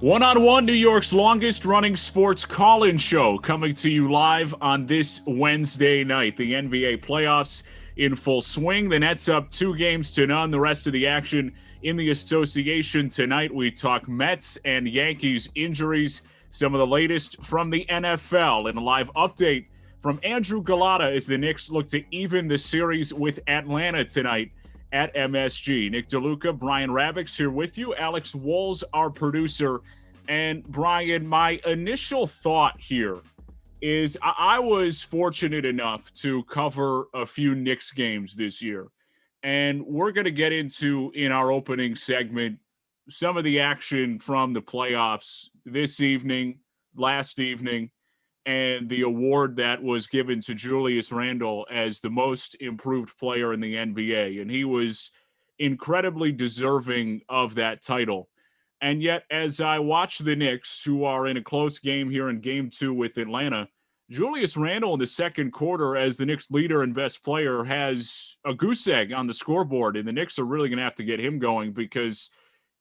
One-on-one, New York's longest-running sports call-in show, coming to you live on this Wednesday night. The NBA playoffs in full swing. The Nets up 2-0. The rest of the action in the association tonight. We talk Mets and Yankees injuries, some of the latest from the NFL, and a live update from Andrew Galata as the Knicks look to even the series with Atlanta tonight at MSG. Nick DeLuca, Brian Rabix here with you. Alex Walls, our producer. And Brian, my initial thought here is I was fortunate enough to cover a few Knicks games this year. And we're going to get into, in our opening segment, some of the action from the playoffs this evening, last evening, and the award that was given to Julius Randle as the most improved player in the NBA. And he was incredibly deserving of that title. And yet, as I watch the Knicks, who are in a close game here in Game 2 with Atlanta, Julius Randle in the second quarter, as the Knicks' leader and best player, has a goose egg on the scoreboard. And the Knicks are really going to have to get him going, because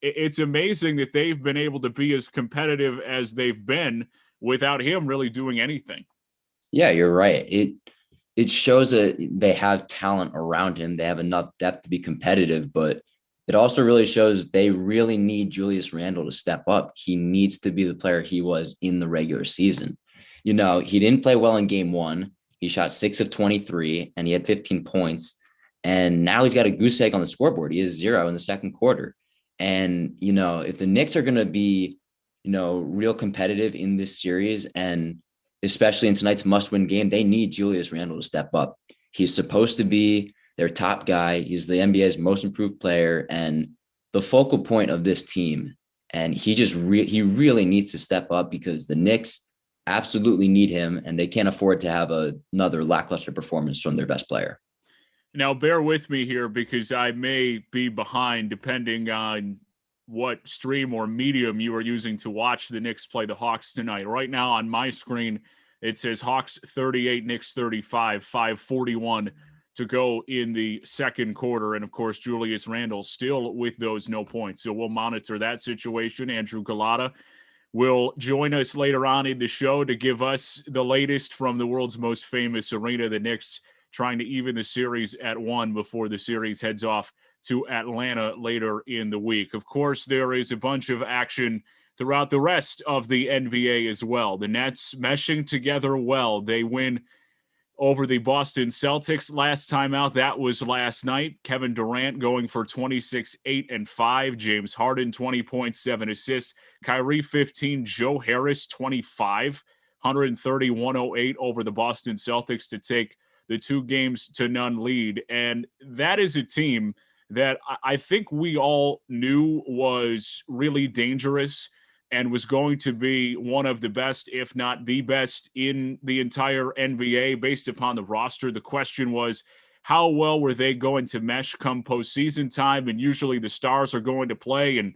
it's amazing that they've been able to be as competitive as they've been without him really doing anything. Yeah, you're right. It shows that they have talent around him. They have enough depth to be competitive, but it also really shows they really need Julius Randle to step up. He needs to be the player he was in the regular season. You know, he didn't play well in game 1. He shot 6 of 23 and he had 15 points. And now he's got a goose egg on the scoreboard. He is 0 in the second quarter. And, you know, if the Knicks are going to be, you know, real competitive in this series, and especially in tonight's must-win game, they need Julius Randle to step up. He's supposed to be their top guy. He's the NBA's most improved player and the focal point of this team. And he just he really needs to step up, because the Knicks absolutely need him, and they can't afford to have another lackluster performance from their best player. Now, bear with me here, because I may be behind depending on what stream or medium you are using to watch the Knicks play the Hawks tonight. Right now on my screen, it says Hawks 38, Knicks 35, 5:41 to go in the second quarter. And of course, Julius Randle still with those no points. So we'll monitor that situation. Andrew Galata will join us later on in the show to give us the latest from the world's most famous arena, the Knicks trying to even the series at 1 before the series heads off to Atlanta later in the week. Of course, there is a bunch of action throughout the rest of the NBA as well. The Nets meshing together well. They win over the Boston Celtics last time out. That was last night. Kevin Durant going for 26, 8, and 5. James Harden, 20.7 assists. Kyrie, 15. Joe Harris, 25. 130, 108 over the Boston Celtics to take the 2-0 lead. And that is a team that I think we all knew was really dangerous and was going to be one of the best, if not the best, in the entire NBA based upon the roster. The question was, how well were they going to mesh come postseason time? And usually the stars are going to play. And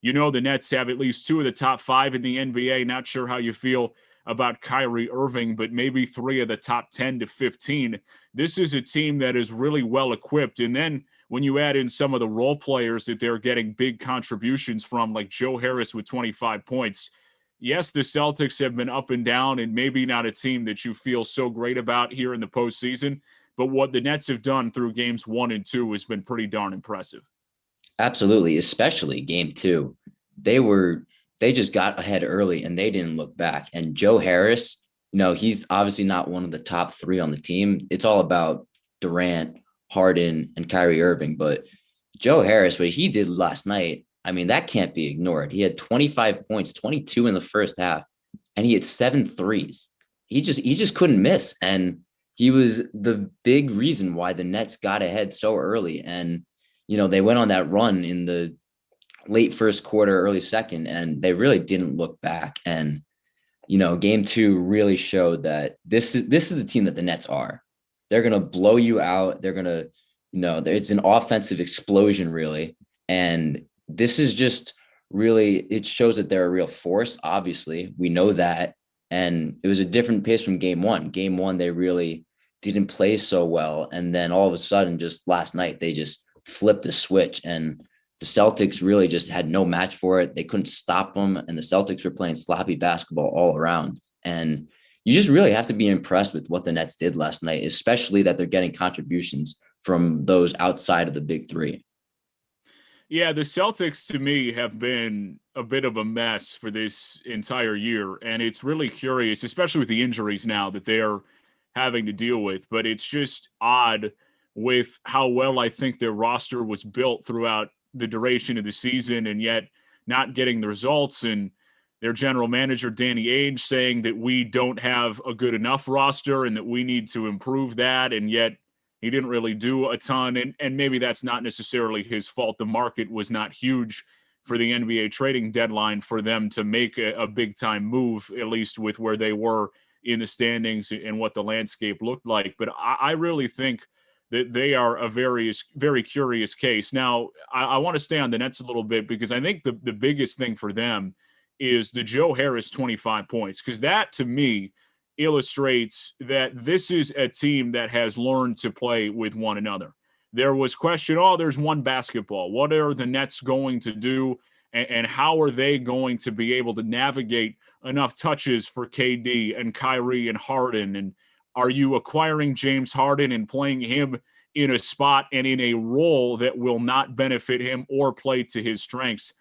the Nets have at least 2 of the top 5 in the NBA. Not sure how you feel about Kyrie Irving, but maybe 3 of the top 10 to 15. This is a team that is really well equipped. And then when you add in some of the role players that they're getting big contributions from, like Joe Harris with 25 points, yes, the Celtics have been up and down and maybe not a team that you feel so great about here in the postseason. But what the Nets have done through games 1 and 2 has been pretty darn impressive. Absolutely, especially game 2. They just got ahead early and they didn't look back. And Joe Harris, he's obviously not one of the top 3 on the team. It's all about Durant, Harden, and Kyrie Irving. But Joe Harris, what he did last night, I mean, that can't be ignored. He had 25 points, 22 in the first half, and he had 7 threes. He just couldn't miss. And he was the big reason why the Nets got ahead so early. And, they went on that run in the late first quarter, early second, and they really didn't look back. And, game 2 really showed that this is the team that the Nets are. They're going to blow you out. They're going to, it's an offensive explosion, really. And this is just really, it shows that they're a real force. Obviously, we know that. And it was a different pace from game 1. Game 1, they really didn't play so well. And then all of a sudden, just last night, they just flipped the switch. And the Celtics really just had no match for it. They couldn't stop them. And the Celtics were playing sloppy basketball all around. And you just really have to be impressed with what the Nets did last night, especially that they're getting contributions from those outside of the big 3. Yeah, the Celtics to me have been a bit of a mess for this entire year. And it's really curious, especially with the injuries now that they're having to deal with. But it's just odd with how well I think their roster was built throughout the duration of the season, and yet not getting the results. And their general manager, Danny Ainge, saying that we don't have a good enough roster and that we need to improve that. And yet he didn't really do a ton. And maybe that's not necessarily his fault. The market was not huge for the NBA trading deadline for them to make a big time move, at least with where they were in the standings and what the landscape looked like. But I really think that they are a very, very curious case. Now, I want to stay on the Nets a little bit because I think the biggest thing for them is the Joe Harris 25 points, because that to me illustrates that this is a team that has learned to play with one another. There was question, there's one basketball. What are the Nets going to do? And how are they going to be able to navigate enough touches for KD and Kyrie and Harden? And are you acquiring James Harden and playing him in a spot and in a role that will not benefit him or play to his strengths?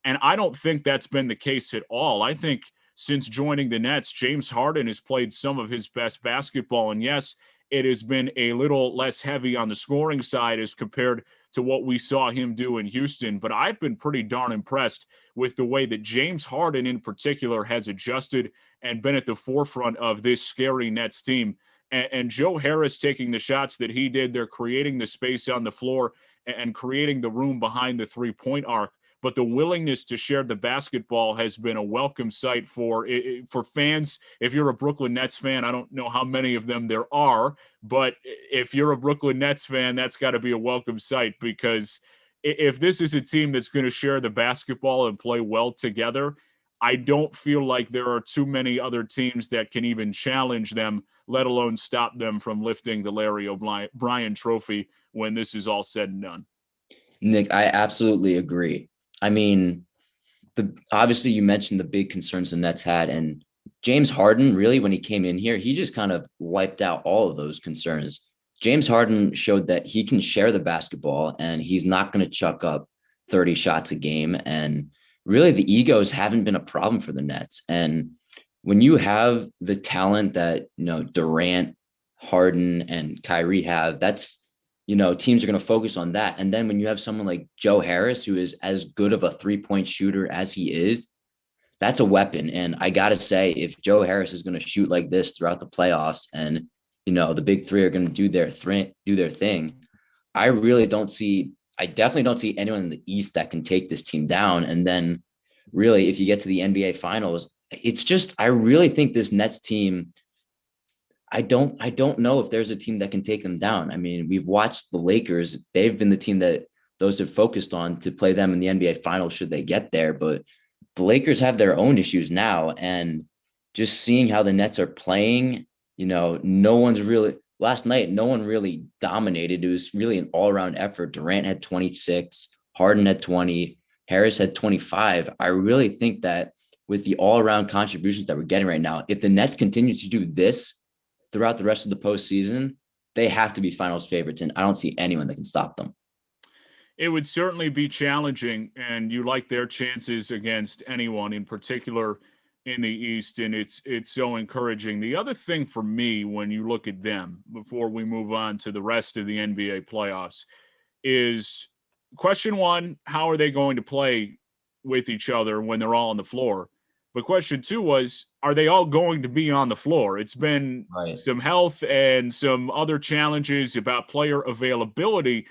And I don't think that's been the case at all. I think since joining the Nets, James Harden has played some of his best basketball. And yes, it has been a little less heavy on the scoring side as compared to what we saw him do in Houston. But I've been pretty darn impressed with the way that James Harden in particular has adjusted and been at the forefront of this scary Nets team. And Joe Harris taking the shots that he did, they're creating the space on the floor and creating the room behind the three-point arc. But the willingness to share the basketball has been a welcome sight for fans. If you're a Brooklyn Nets fan, I don't know how many of them there are, but if you're a Brooklyn Nets fan, that's got to be a welcome sight, because if this is a team that's going to share the basketball and play well together, I don't feel like there are too many other teams that can even challenge them, let alone stop them from lifting the Larry O'Brien trophy when this is all said and done. Nick, I absolutely agree. I mean, obviously you mentioned the big concerns the Nets had, and James Harden, really, when he came in here, he just kind of wiped out all of those concerns. James Harden showed that he can share the basketball and he's not going to chuck up 30 shots a game. And really the egos haven't been a problem for the Nets. And when you have the talent that, Durant, Harden and Kyrie have, that's, teams are going to focus on that. And then when you have someone like Joe Harris, who is as good of a 3-point shooter as he is, that's a weapon. And I got to say, if Joe Harris is going to shoot like this throughout the playoffs and, the big three are going to do their thing, I definitely don't see anyone in the East that can take this team down. And then really, if you get to the NBA finals, I really think this Nets team, I don't know if there's a team that can take them down. I mean, we've watched the Lakers. They've been the team that those have focused on to play them in the NBA finals should they get there. But the Lakers have their own issues now. And just seeing how the Nets are playing, no one's really last night, no one really dominated. It was really an all-around effort. Durant had 26, Harden had 20, Harris had 25. I really think that with the all-around contributions that we're getting right now, if the Nets continue to do this throughout the rest of the postseason, they have to be finals favorites, and I don't see anyone that can stop them. It would certainly be challenging, and you like their chances against anyone, in particular in the East, and it's so encouraging. The other thing for me, when you look at them, before we move on to the rest of the NBA playoffs, is question one: how are they going to play with each other when they're all on the floor? But question two was, are they all going to be on the floor? It's been Right. some health and some other challenges about player availability.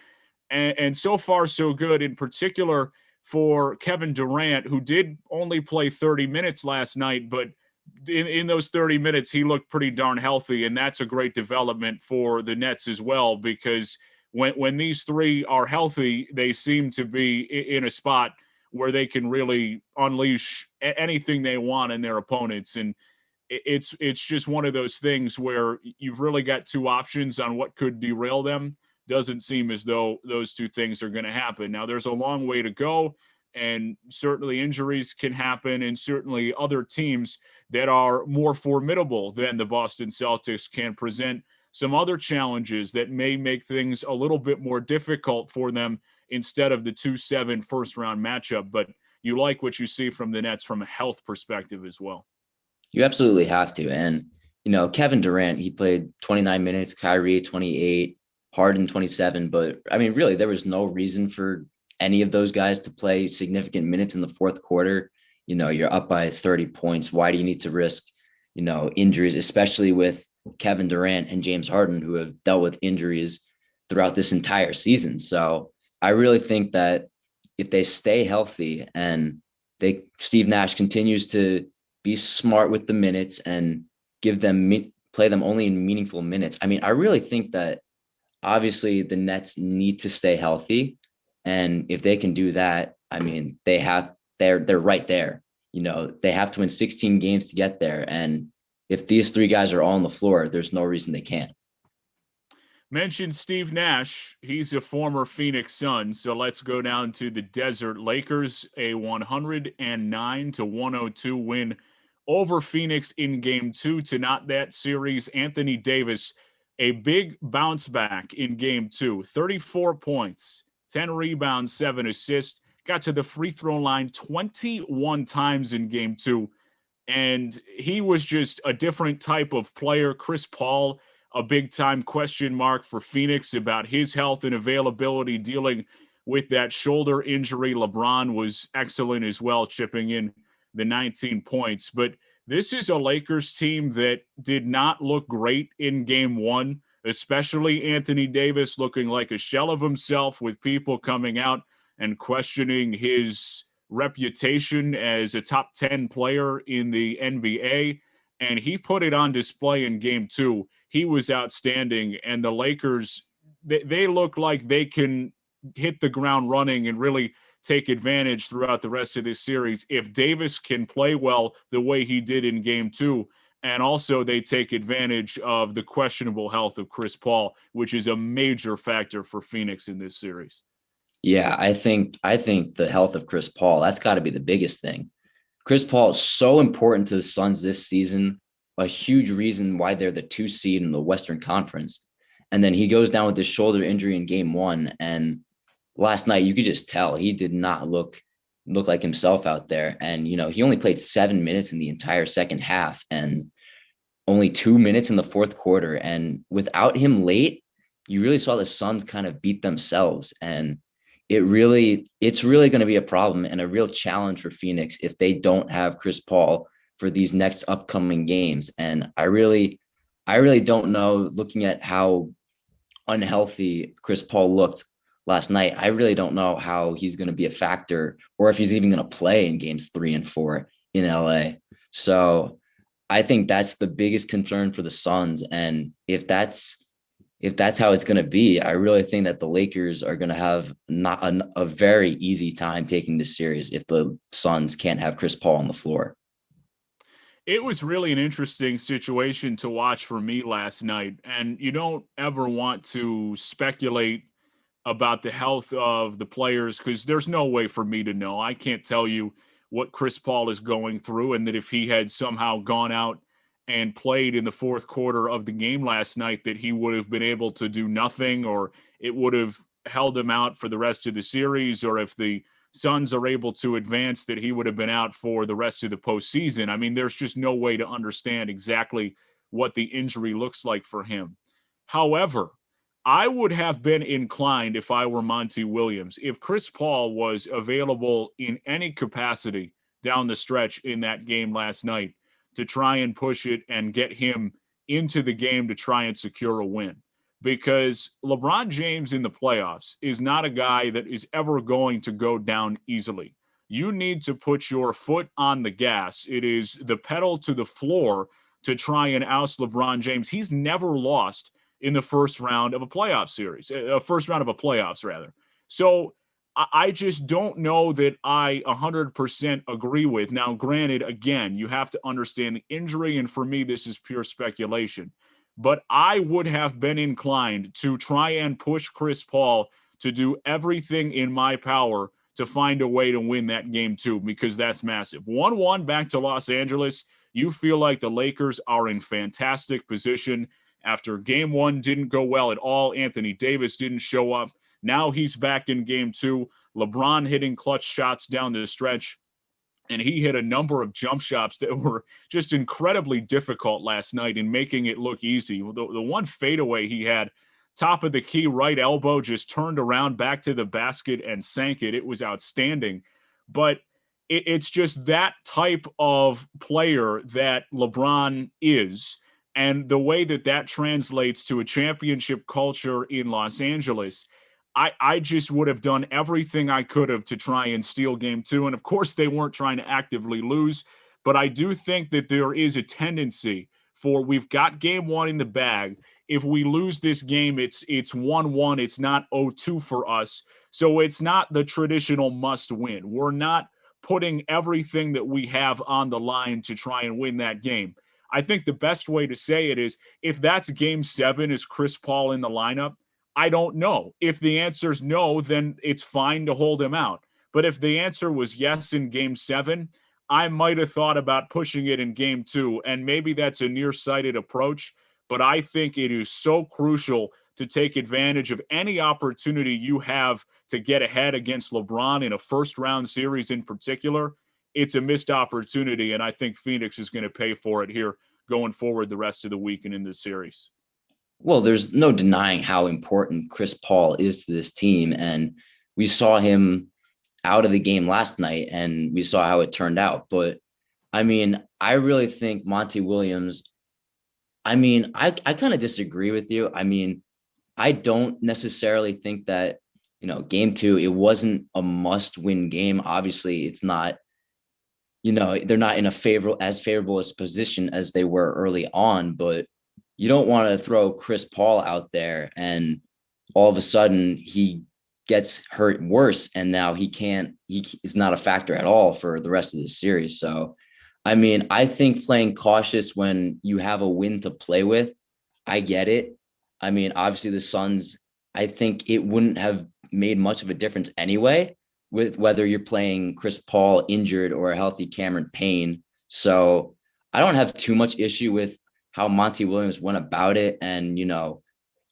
And so far, so good, in particular for Kevin Durant, who did only play 30 minutes last night, but in those 30 minutes, he looked pretty darn healthy. And that's a great development for the Nets as well, because when these three are healthy, they seem to be in a spot where they can really unleash anything they want in their opponents. And it's just one of those things where you've really got two options on what could derail them. Doesn't seem as though those two things are going to happen. Now, there's a long way to go, and certainly injuries can happen, and certainly other teams that are more formidable than the Boston Celtics can present some other challenges that may make things a little bit more difficult for them instead of the 2-7 first round matchup. But you like what you see from the Nets from a health perspective as well. You absolutely have to. And, Kevin Durant, he played 29 minutes, Kyrie 28, Harden 27. But I mean, really, there was no reason for any of those guys to play significant minutes in the fourth quarter. You're up by 30 points. Why do you need to risk, injuries, especially with Kevin Durant and James Harden, who have dealt with injuries throughout this entire season? So I really think that if they stay healthy and Steve Nash continues to be smart with the minutes and play them only in meaningful minutes. I mean, I really think that obviously the Nets need to stay healthy. And if they can do that, I mean, they're right there. They have to win 16 games to get there. And if these three guys are all on the floor, there's no reason they can't. Mentioned Steve Nash. He's a former Phoenix Sun. So let's go down to the desert. Lakers, a 109-102 win over Phoenix in game two to knot that series. Anthony Davis, a big bounce back in game two. 34 points, 10 rebounds, 7 assists. Got to the free throw line 21 times in game two. And he was just a different type of player. Chris Paul, a big-time question mark for Phoenix about his health and availability dealing with that shoulder injury. LeBron was excellent as well, chipping in the 19 points. But this is a Lakers team that did not look great in game one, especially Anthony Davis looking like a shell of himself, with people coming out and questioning his reputation as a top 10 player in the NBA. And he put it on display in game two. He was outstanding. And the Lakers, they look like they can hit the ground running and really take advantage throughout the rest of this series if Davis can play well the way he did in game two. And also they take advantage of the questionable health of Chris Paul, which is a major factor for Phoenix in this series. Yeah, I think the health of Chris Paul, that's got to be the biggest thing. Chris Paul is so important to the Suns this season, a huge reason why they're the 2 seed in the Western Conference. And then he goes down with this shoulder injury in game one. And last night, you could just tell he did not look like himself out there. And, he only played 7 minutes in the entire second half and only 2 minutes in the fourth quarter. And without him late, you really saw the Suns kind of beat themselves. And it's really going to be a problem and a real challenge for Phoenix if they don't have Chris Paul for these next upcoming games. And I really don't know, looking at how unhealthy Chris Paul looked last night. I really don't know how he's going to be a factor or if he's even going to play in games 3 and 4 in LA. So I think that's the biggest concern for the Suns. And if that's how it's going to be, I really think that the Lakers are going to have not a very easy time taking this series if the Suns can't have Chris Paul on the floor. It was really an interesting situation to watch for me last night. And you don't ever want to speculate about the health of the players because there's no way for me to know. I can't tell you what Chris Paul is going through, and that if he had somehow gone out and played in the fourth quarter of the game last night, that he would have been able to do nothing, or it would have held him out for the rest of the series, or if the Suns are able to advance, that he would have been out for the rest of the postseason. I mean, there's just no way to understand exactly what the injury looks like for him. However, I would have been inclined, if I were Monty Williams, if Chris Paul was available in any capacity down the stretch in that game last night, to try and push it and get him into the game to try and secure a win. Because LeBron James in the playoffs is not a guy that is ever going to go down easily. You need to put your foot on the gas. It is the pedal to the floor to try and oust LeBron James. He's never lost in the first round of a playoff series, first round of a playoffs, rather. So I just don't know that I 100% agree with. Now, granted, again, you have to understand the injury, and for me, this is pure speculation. But I would have been inclined to try and push Chris Paul to do everything in my power to find a way to win that game too, because that's massive. 1-1 back to Los Angeles. You feel like the Lakers are in fantastic position. After game one didn't go well at all, Anthony Davis didn't show up. Now he's back in game two. LeBron hitting clutch shots down the stretch. And he hit a number of jump shots that were just incredibly difficult last night in making it look easy. The one fadeaway he had, top of the key, right elbow, just turned around back to the basket and sank it. It was outstanding. But it's just that type of player that LeBron is. And the way that that translates to a championship culture in Los Angeles, I just would have done everything I could have to try and steal game two. And of course, they weren't trying to actively lose. But I do think that there is a tendency for, we've got game one in the bag. If we lose this game, it's 1-1. It's not 0-2 for us. So it's not the traditional must win. We're not putting everything that we have on the line to try and win that game. I think the best way to say it is, if that's game seven, is Chris Paul in the lineup? I don't know. If the answer is no, then it's fine to hold him out. But if the answer was yes in game seven, I might have thought about pushing it in game two. And maybe that's a nearsighted approach, but I think it is so crucial to take advantage of any opportunity you have to get ahead against LeBron in a first round series in particular. It's a missed opportunity, and I think Phoenix is going to pay for it here going forward the rest of the week and in this series. Well, there's no denying how important Chris Paul is to this team. And we saw him out of the game last night and we saw how it turned out. But I mean, I really think Monty Williams, I kind of disagree with you. I mean, I don't necessarily think that, game two, it wasn't a must win game. Obviously, it's not, they're not in as favorable a position as they were early on, but you don't want to throw Chris Paul out there and all of a sudden he gets hurt worse. And now he is not a factor at all for the rest of this series. So, I think playing cautious when you have a win to play with, I get it. Obviously the Suns, I think it wouldn't have made much of a difference anyway, with whether you're playing Chris Paul injured or a healthy Cameron Payne. So I don't have too much issue with how Monty Williams went about it. And,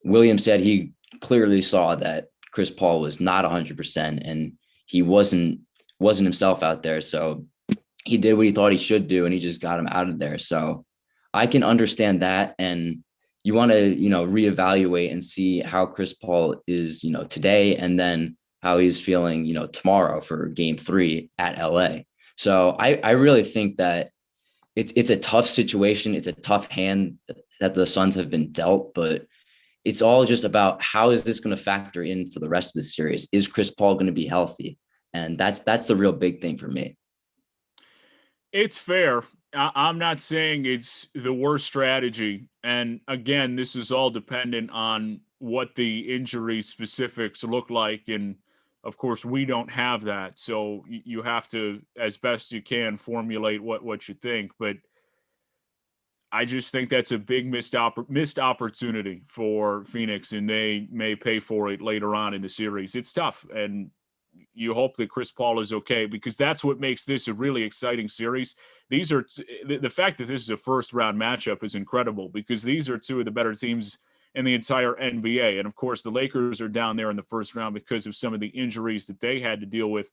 Williams said he clearly saw that Chris Paul was not 100% and he wasn't himself out there. So he did what he thought he should do and he just got him out of there. So I can understand that. And you want to, reevaluate and see how Chris Paul is, today, and then how he's feeling, tomorrow for game 3 at LA. So I really think that it's a tough situation. It's a tough hand that the Suns have been dealt, but it's all just about how is this going to factor in for the rest of the series? Is Chris Paul going to be healthy? And that's the real big thing for me. It's fair. I'm not saying it's the worst strategy. And again, this is all dependent on what the injury specifics look like. And of course, we don't have that. So you have to, as best you can, formulate what you think. But I just think that's a big missed opportunity for Phoenix, and they may pay for it later on in the series. It's tough, and you hope that Chris Paul is okay, because that's what makes this a really exciting series. These are the fact that this is a first round matchup is incredible, because these are two of the better teams in the entire NBA. And of course, the Lakers are down there in the first round because of some of the injuries that they had to deal with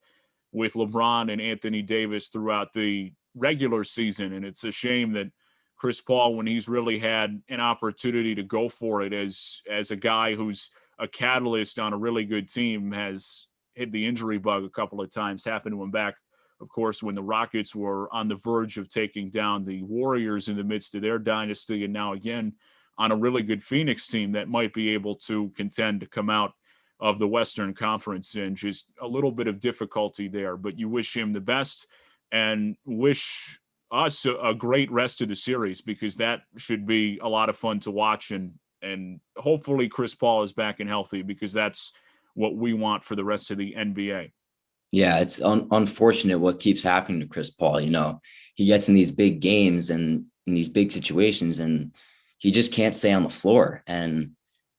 LeBron and Anthony Davis throughout the regular season. And it's a shame that Chris Paul, when he's really had an opportunity to go for it as a guy who's a catalyst on a really good team, has hit the injury bug a couple of times. Happened to him back, of course, when the Rockets were on the verge of taking down the Warriors in the midst of their dynasty, and now again on a really good Phoenix team that might be able to contend to come out of the Western Conference. And just a little bit of difficulty there, but you wish him the best and wish us a great rest of the series, because that should be a lot of fun to watch. And hopefully Chris Paul is back and healthy, because that's what we want for the rest of the NBA. Yeah, it's unfortunate what keeps happening to Chris Paul. He gets in these big games and in these big situations, and he just can't stay on the floor. And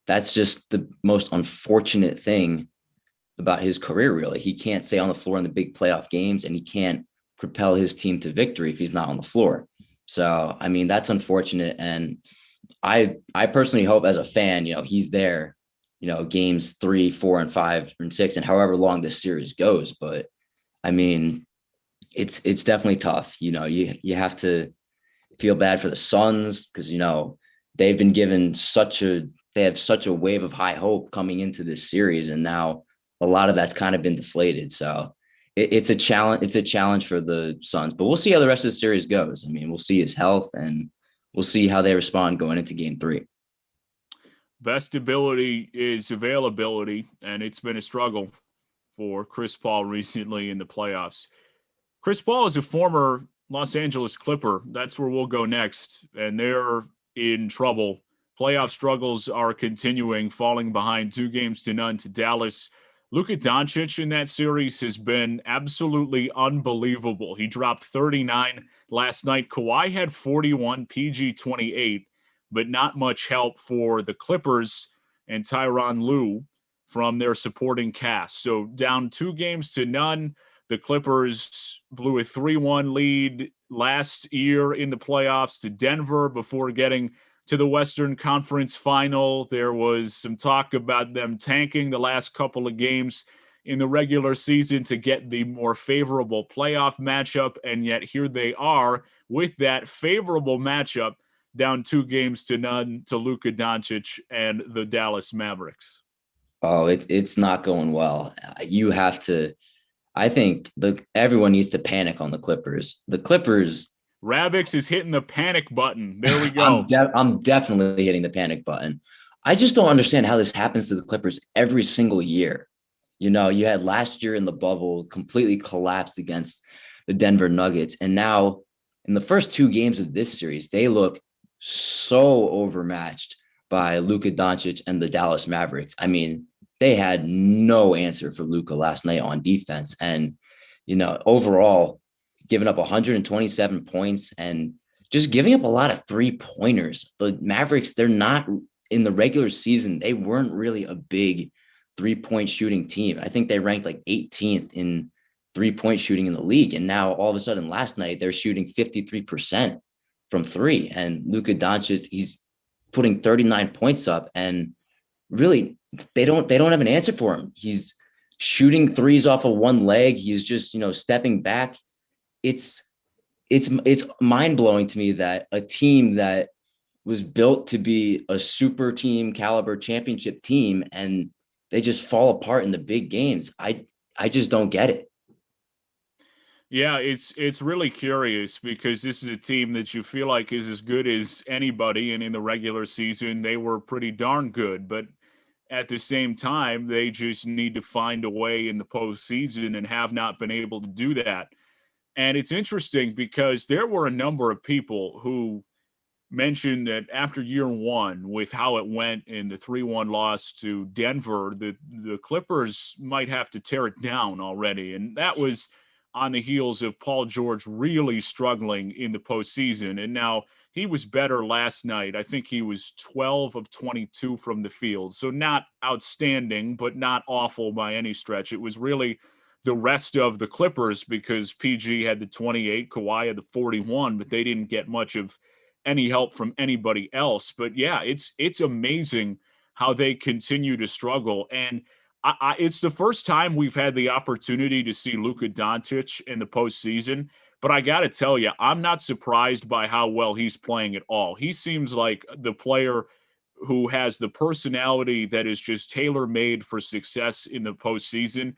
that's just the most unfortunate thing about his career, really. He can't stay on the floor in the big playoff games, and he can't propel his team to victory if he's not on the floor. So, I mean, that's unfortunate. And I personally hope, as a fan, he's there, games 3, 4, and 5 and 6, and however long this series goes. But I mean, it's definitely tough. You have to feel bad for the Suns, because, they've been given they have such a wave of high hope coming into this series. And now a lot of that's kind of been deflated. So it's a challenge. It's a challenge for the Suns, but we'll see how the rest of the series goes. I mean, we'll see his health, and we'll see how they respond going into game 3. Best ability is availability, and it's been a struggle for Chris Paul recently in the playoffs. Chris Paul is a former Los Angeles Clipper. That's where we'll go next, and they're in trouble. Playoff struggles are continuing, falling behind 2-0 to Dallas. Luka Doncic in that series has been absolutely unbelievable. He dropped 39 last night. Kawhi had 41, PG 28, but not much help for the Clippers and Tyronn Lue from their supporting cast. So down 2-0. The Clippers blew a 3-1 lead last year in the playoffs to Denver before getting to the Western Conference Final. There was some talk about them tanking the last couple of games in the regular season to get the more favorable playoff matchup, and yet here they are with that favorable matchup, down 2-0 to Luka Doncic and the Dallas Mavericks. Oh, it's not going well. I think everyone needs to panic on the Clippers. The Clippers. Rabix is hitting the panic button. There we go. I'm definitely hitting the panic button. I just don't understand how this happens to the Clippers every single year. You had last year in the bubble completely collapsed against the Denver Nuggets. And now in the first 2 games of this series, they look so overmatched by Luka Doncic and the Dallas Mavericks. I mean, they had no answer for Luka last night on defense. And, overall, giving up 127 points and just giving up a lot of 3-pointers. The Mavericks, they're not in the regular season. They weren't really a big 3-point shooting team. I think they ranked like 18th in 3-point shooting in the league. And now all of a sudden last night, they're shooting 53% from 3. And Luka Doncic, he's putting 39 points up, and really they don't have an answer for him. He's shooting threes off of one leg. He's just, stepping back. It's it's mind blowing to me that a team that was built to be a super team caliber championship team and they just fall apart in the big games. I just don't get it. Yeah, it's really curious because this is a team that you feel like is as good as anybody, and in the regular season they were pretty darn good. But at the same time, they just need to find a way in the postseason and have not been able to do that. And it's interesting because there were a number of people who mentioned that after year one, with how it went in the 3-1 loss to Denver, the Clippers might have to tear it down already. And that was on the heels of Paul George really struggling in the postseason. And now he was better last night. I think he was 12 of 22 from the field. So not outstanding, but not awful by any stretch. It was really the rest of the Clippers because PG had the 28, Kawhi had the 41, but they didn't get much of any help from anybody else. But yeah, it's amazing how they continue to struggle. And it's the first time we've had the opportunity to see Luka Doncic in the postseason. But I got to tell you, I'm not surprised by how well he's playing at all. He seems like the player who has the personality that is just tailor made for success in the postseason.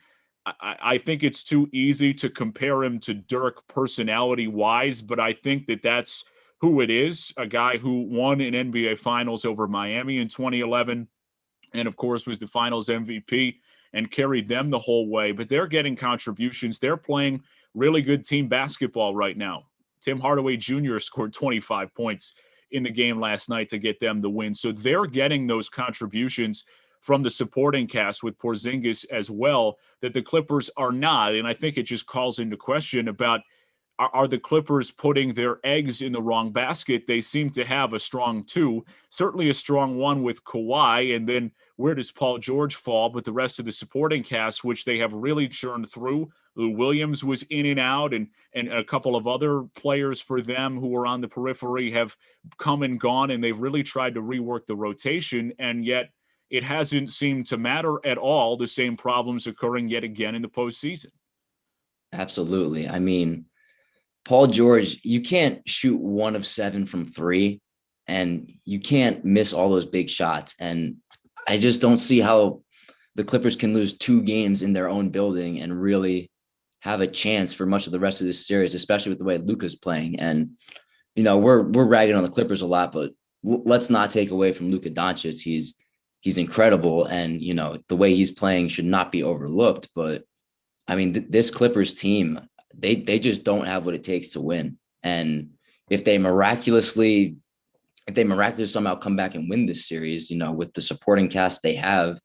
I think it's too easy to compare him to Dirk personality wise, but I think that that's who it is, a guy who won an NBA Finals over Miami in 2011 and, of course, was the Finals MVP and carried them the whole way. But they're getting contributions. They're playing really good team basketball right now. Tim Hardaway Jr. scored 25 points in the game last night to get them the win. So they're getting those contributions from the supporting cast with Porzingis as well that the Clippers are not. And I think it just calls into question about are the Clippers putting their eggs in the wrong basket? They seem to have a strong two, certainly a strong one with Kawhi. And then where does Paul George fall? But the rest of the supporting cast, which they have really churned through. Lou Williams was in and out, and a couple of other players for them who were on the periphery have come and gone, and they've really tried to rework the rotation. And yet it hasn't seemed to matter at all. The same problems occurring yet again in the postseason. Absolutely. I mean, Paul George, you can't shoot 1 of 7 from three and you can't miss all those big shots. And I just don't see how the Clippers can lose 2 games in their own building and really have a chance for much of the rest of this series, especially with the way Luka's playing. And, we're ragging on the Clippers a lot, but let's not take away from Luka Doncic. He's incredible. And, the way he's playing should not be overlooked. But I mean, this Clippers team, they just don't have what it takes to win. And if they miraculously somehow come back and win this series, with the supporting cast they have,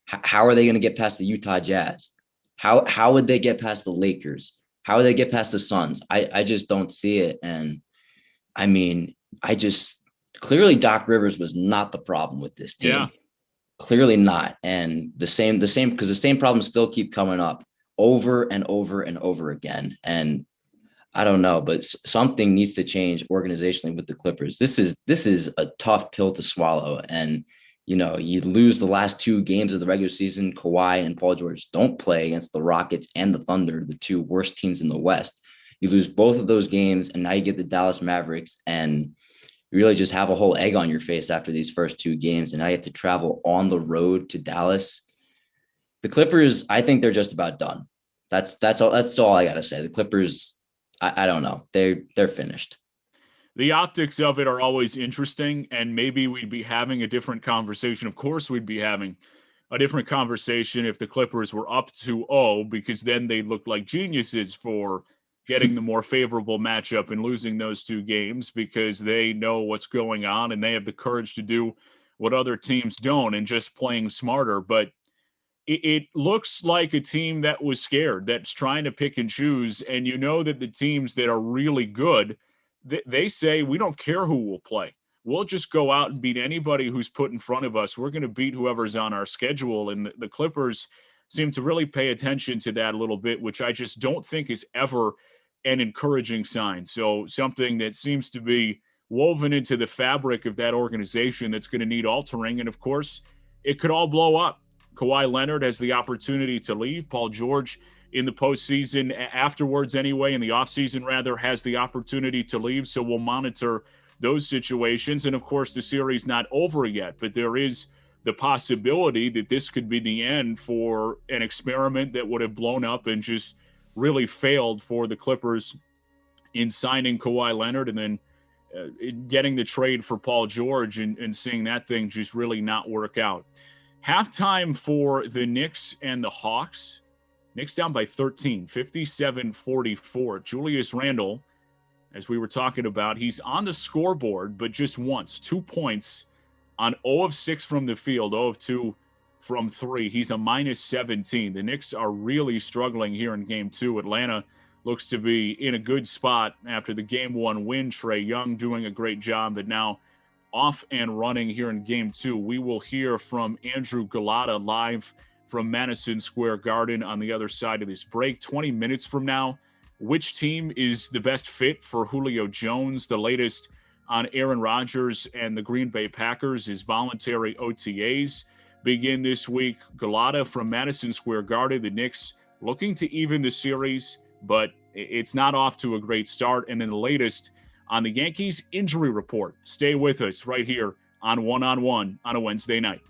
how are they going to get past the Utah Jazz? How would they get past the Lakers? How would they get past the Suns? I just don't see it. And I mean, clearly Doc Rivers was not the problem with this team. Yeah. Clearly not. And the same, because the same problems still keep coming up over and over and over again. And I don't know, but something needs to change organizationally with the Clippers. This is a tough pill to swallow. And, you lose the last 2 games of the regular season. Kawhi and Paul George don't play against the Rockets and the Thunder, the 2 worst teams in the West. You lose both of those games, and now you get the Dallas Mavericks, and you really just have a whole egg on your face after these first 2 games. And now you have to travel on the road to Dallas. The Clippers, I think they're just about done. That's all I gotta say. The Clippers, I don't know. They're finished. The optics of it are always interesting, and maybe we'd be having a different conversation. Of course, we'd be having a different conversation if the Clippers were up 2-0, because then they looked like geniuses for getting the more favorable matchup and losing those 2 games because they know what's going on and they have the courage to do what other teams don't and just playing smarter. But it looks like a team that was scared, that's trying to pick and choose. And that the teams that are really good, they say, we don't care who will play. We'll just go out and beat anybody who's put in front of us. We're going to beat whoever's on our schedule. And the Clippers seem to really pay attention to that a little bit, which I just don't think is ever an encouraging sign. So something that seems to be woven into the fabric of that organization that's going to need altering. And of course, it could all blow up. Kawhi Leonard has the opportunity to leave. Paul George in the postseason afterwards anyway, in the offseason rather, has the opportunity to leave. So we'll monitor those situations. And of course, the series not over yet, but there is the possibility that this could be the end for an experiment that would have blown up and just really failed for the Clippers in signing Kawhi Leonard and then getting the trade for Paul George and seeing that thing just really not work out. Halftime for the Knicks and the Hawks. Knicks down by 13, 57-44. Julius Randle, as we were talking about, he's on the scoreboard, but just once, 2 points on 0 of 6 from the field, 0 of 2 from 3. He's a minus 17. The Knicks are really struggling here in game 2. Atlanta looks to be in a good spot after the game 1 win. Trae Young doing a great job, but now off and running here in game 2. We will hear from Andrew Galata live from Madison Square Garden on the other side of this break. 20 minutes from now, which team is the best fit for Julio Jones? The latest on Aaron Rodgers and the Green Bay Packers is voluntary OTAs begin this week. Galata from Madison Square Garden. The Knicks looking to even the series, but it's not off to a great start. And then the latest on the Yankees injury report. Stay with us right here on One on a Wednesday night.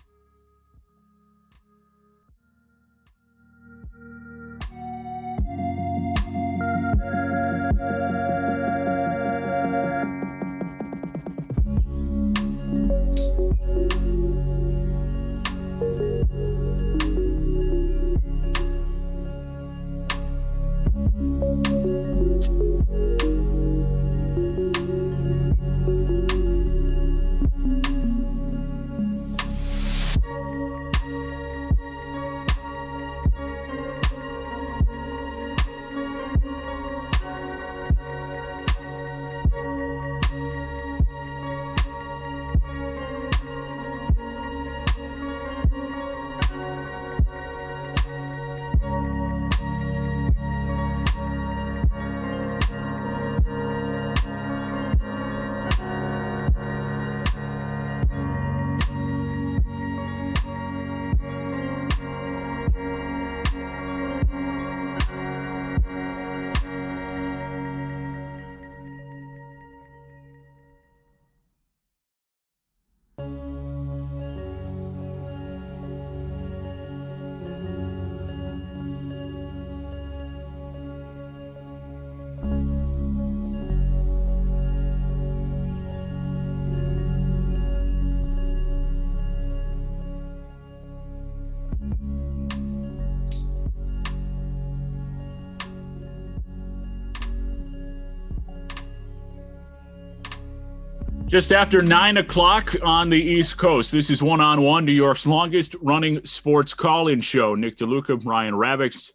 Just after 9 o'clock on the East Coast, this is One, New York's longest-running sports call-in show. Nick DeLuca, Brian Ravix,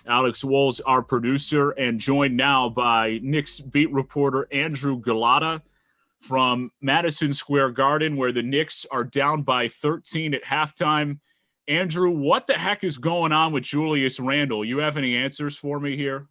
Alex Wolz, our producer, and joined now by Knicks beat reporter Andrew Galata from Madison Square Garden, where the Knicks are down by 13 at halftime. Andrew, what the heck is going on with Julius Randle? You have any answers for me here?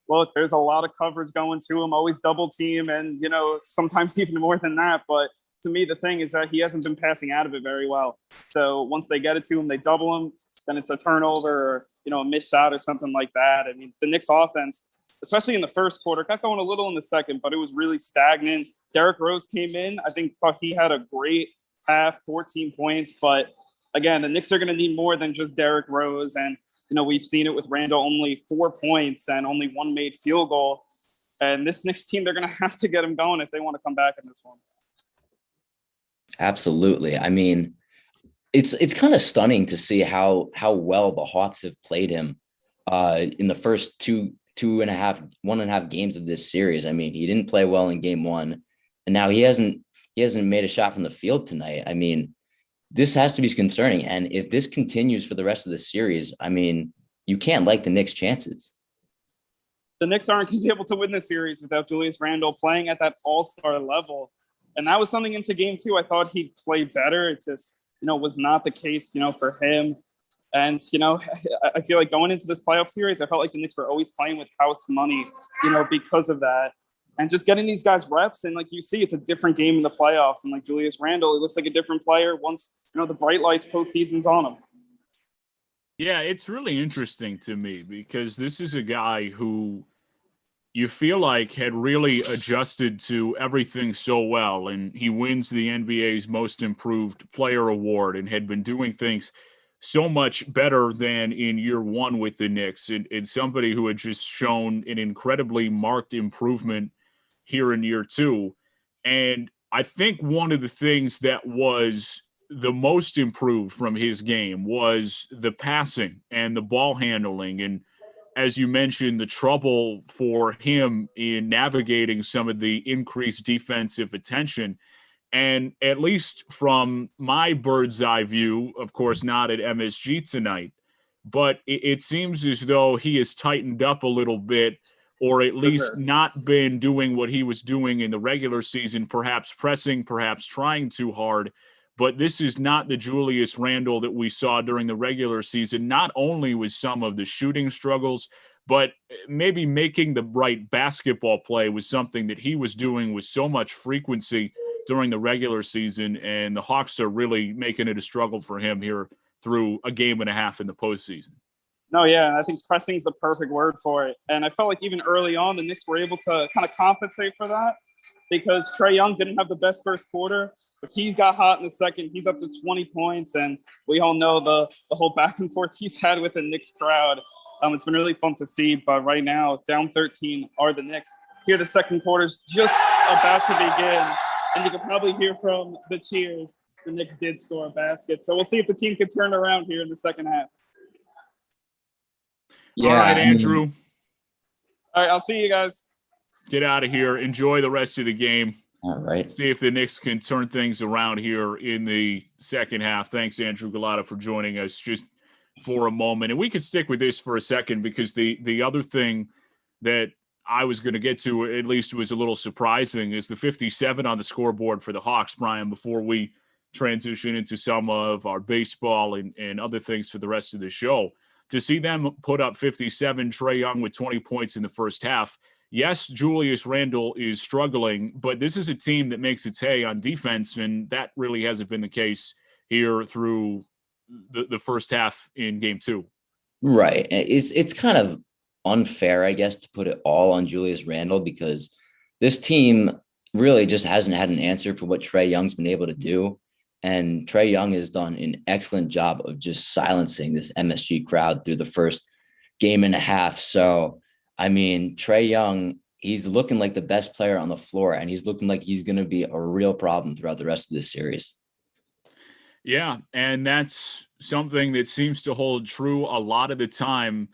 Look, there's a lot of coverage going to him, always double team, and, sometimes even more than that. But to me, the thing is that he hasn't been passing out of it very well. So once they get it to him, they double him, then it's a turnover or, a missed shot or something like that. I mean, the Knicks offense, especially in the first quarter, got going a little in the second, but it was really stagnant. Derrick Rose came in. I think he had a great half, 14 points. But again, the Knicks are going to need more than just Derrick Rose. And we've seen it with Randle, only 4 points and only one made field goal. And this Knicks team, they're going to have to get him going if they want to come back in this one. Absolutely. I mean, it's kind of stunning to see how well the Hawks have played him in the first one and a half games of this series. I mean, he didn't play well in game 1, and now he hasn't made a shot from the field tonight. I mean, this has to be concerning. And if this continues for the rest of the series, I mean, you can't like the Knicks' chances. The Knicks aren't going to be able to win this series without Julius Randle playing at that all-star level. And that was something into game 2. I thought he'd play better. It just, was not the case, for him. And, I feel like going into this playoff series, I felt like the Knicks were always playing with house money, because of that. And just getting these guys reps, and like you see, it's a different game in the playoffs. And like Julius Randle, he looks like a different player once, the bright lights postseason's on him. Yeah, it's really interesting to me because this is a guy who you feel like had really adjusted to everything so well, and he wins the NBA's Most Improved Player award and had been doing things so much better than in year one with the Knicks. And somebody who had just shown an incredibly marked improvement here in year two. And I think one of the things that was the most improved from his game was the passing and the ball handling. And as you mentioned, the trouble for him in navigating some of the increased defensive attention. And at least from my bird's eye view, of course, not at MSG tonight, but it seems as though he has tightened up a little bit, or at least not been doing what he was doing in the regular season, perhaps pressing, perhaps trying too hard. But this is not the Julius Randle that we saw during the regular season, not only with some of the shooting struggles, but maybe making the right basketball play was something that he was doing with so much frequency during the regular season. And the Hawks are really making it a struggle for him here through a game and a half in the postseason. No, yeah, I think pressing is the perfect word for it. And I felt like even early on, the Knicks were able to kind of compensate for that because Trae Young didn't have the best first quarter, but he got hot in the second. He's up to 20 points, and we all know the whole back and forth he's had with the Knicks crowd. It's been really fun to see, but right now, down 13 are the Knicks. Here, the second quarter's just about to begin, and you can probably hear from the cheers. The Knicks did score a basket, so we'll see if the team can turn around here in the second half. Yeah, all right, Andrew. All right, I'll see you guys. Get out of here. Enjoy the rest of the game. All right. See if the Knicks can turn things around here in the second half. Thanks, Andrew Galata, for joining us just for a moment. And we could stick with this for a second because the other thing that I was going to get to, at least was a little surprising, is the 57 on the scoreboard for the Hawks, Brian, before we transition into some of our baseball and other things for the rest of the show. To see them put up 57, Trae Young with 20 points in the first half. Yes, Julius Randle is struggling, but this is a team that makes its hay on defense, and that really hasn't been the case here through the first half in game two. Right. It's kind of unfair, I guess, to put it all on Julius Randle because this team really just hasn't had an answer for what Trae Young's been able to do. And Trae Young has done an excellent job of just silencing this MSG crowd through the first game and a half. So, I mean, Trae Young, he's looking like the best player on the floor, and he's looking like he's going to be a real problem throughout the rest of this series. Yeah, and that's something that seems to hold true a lot of the time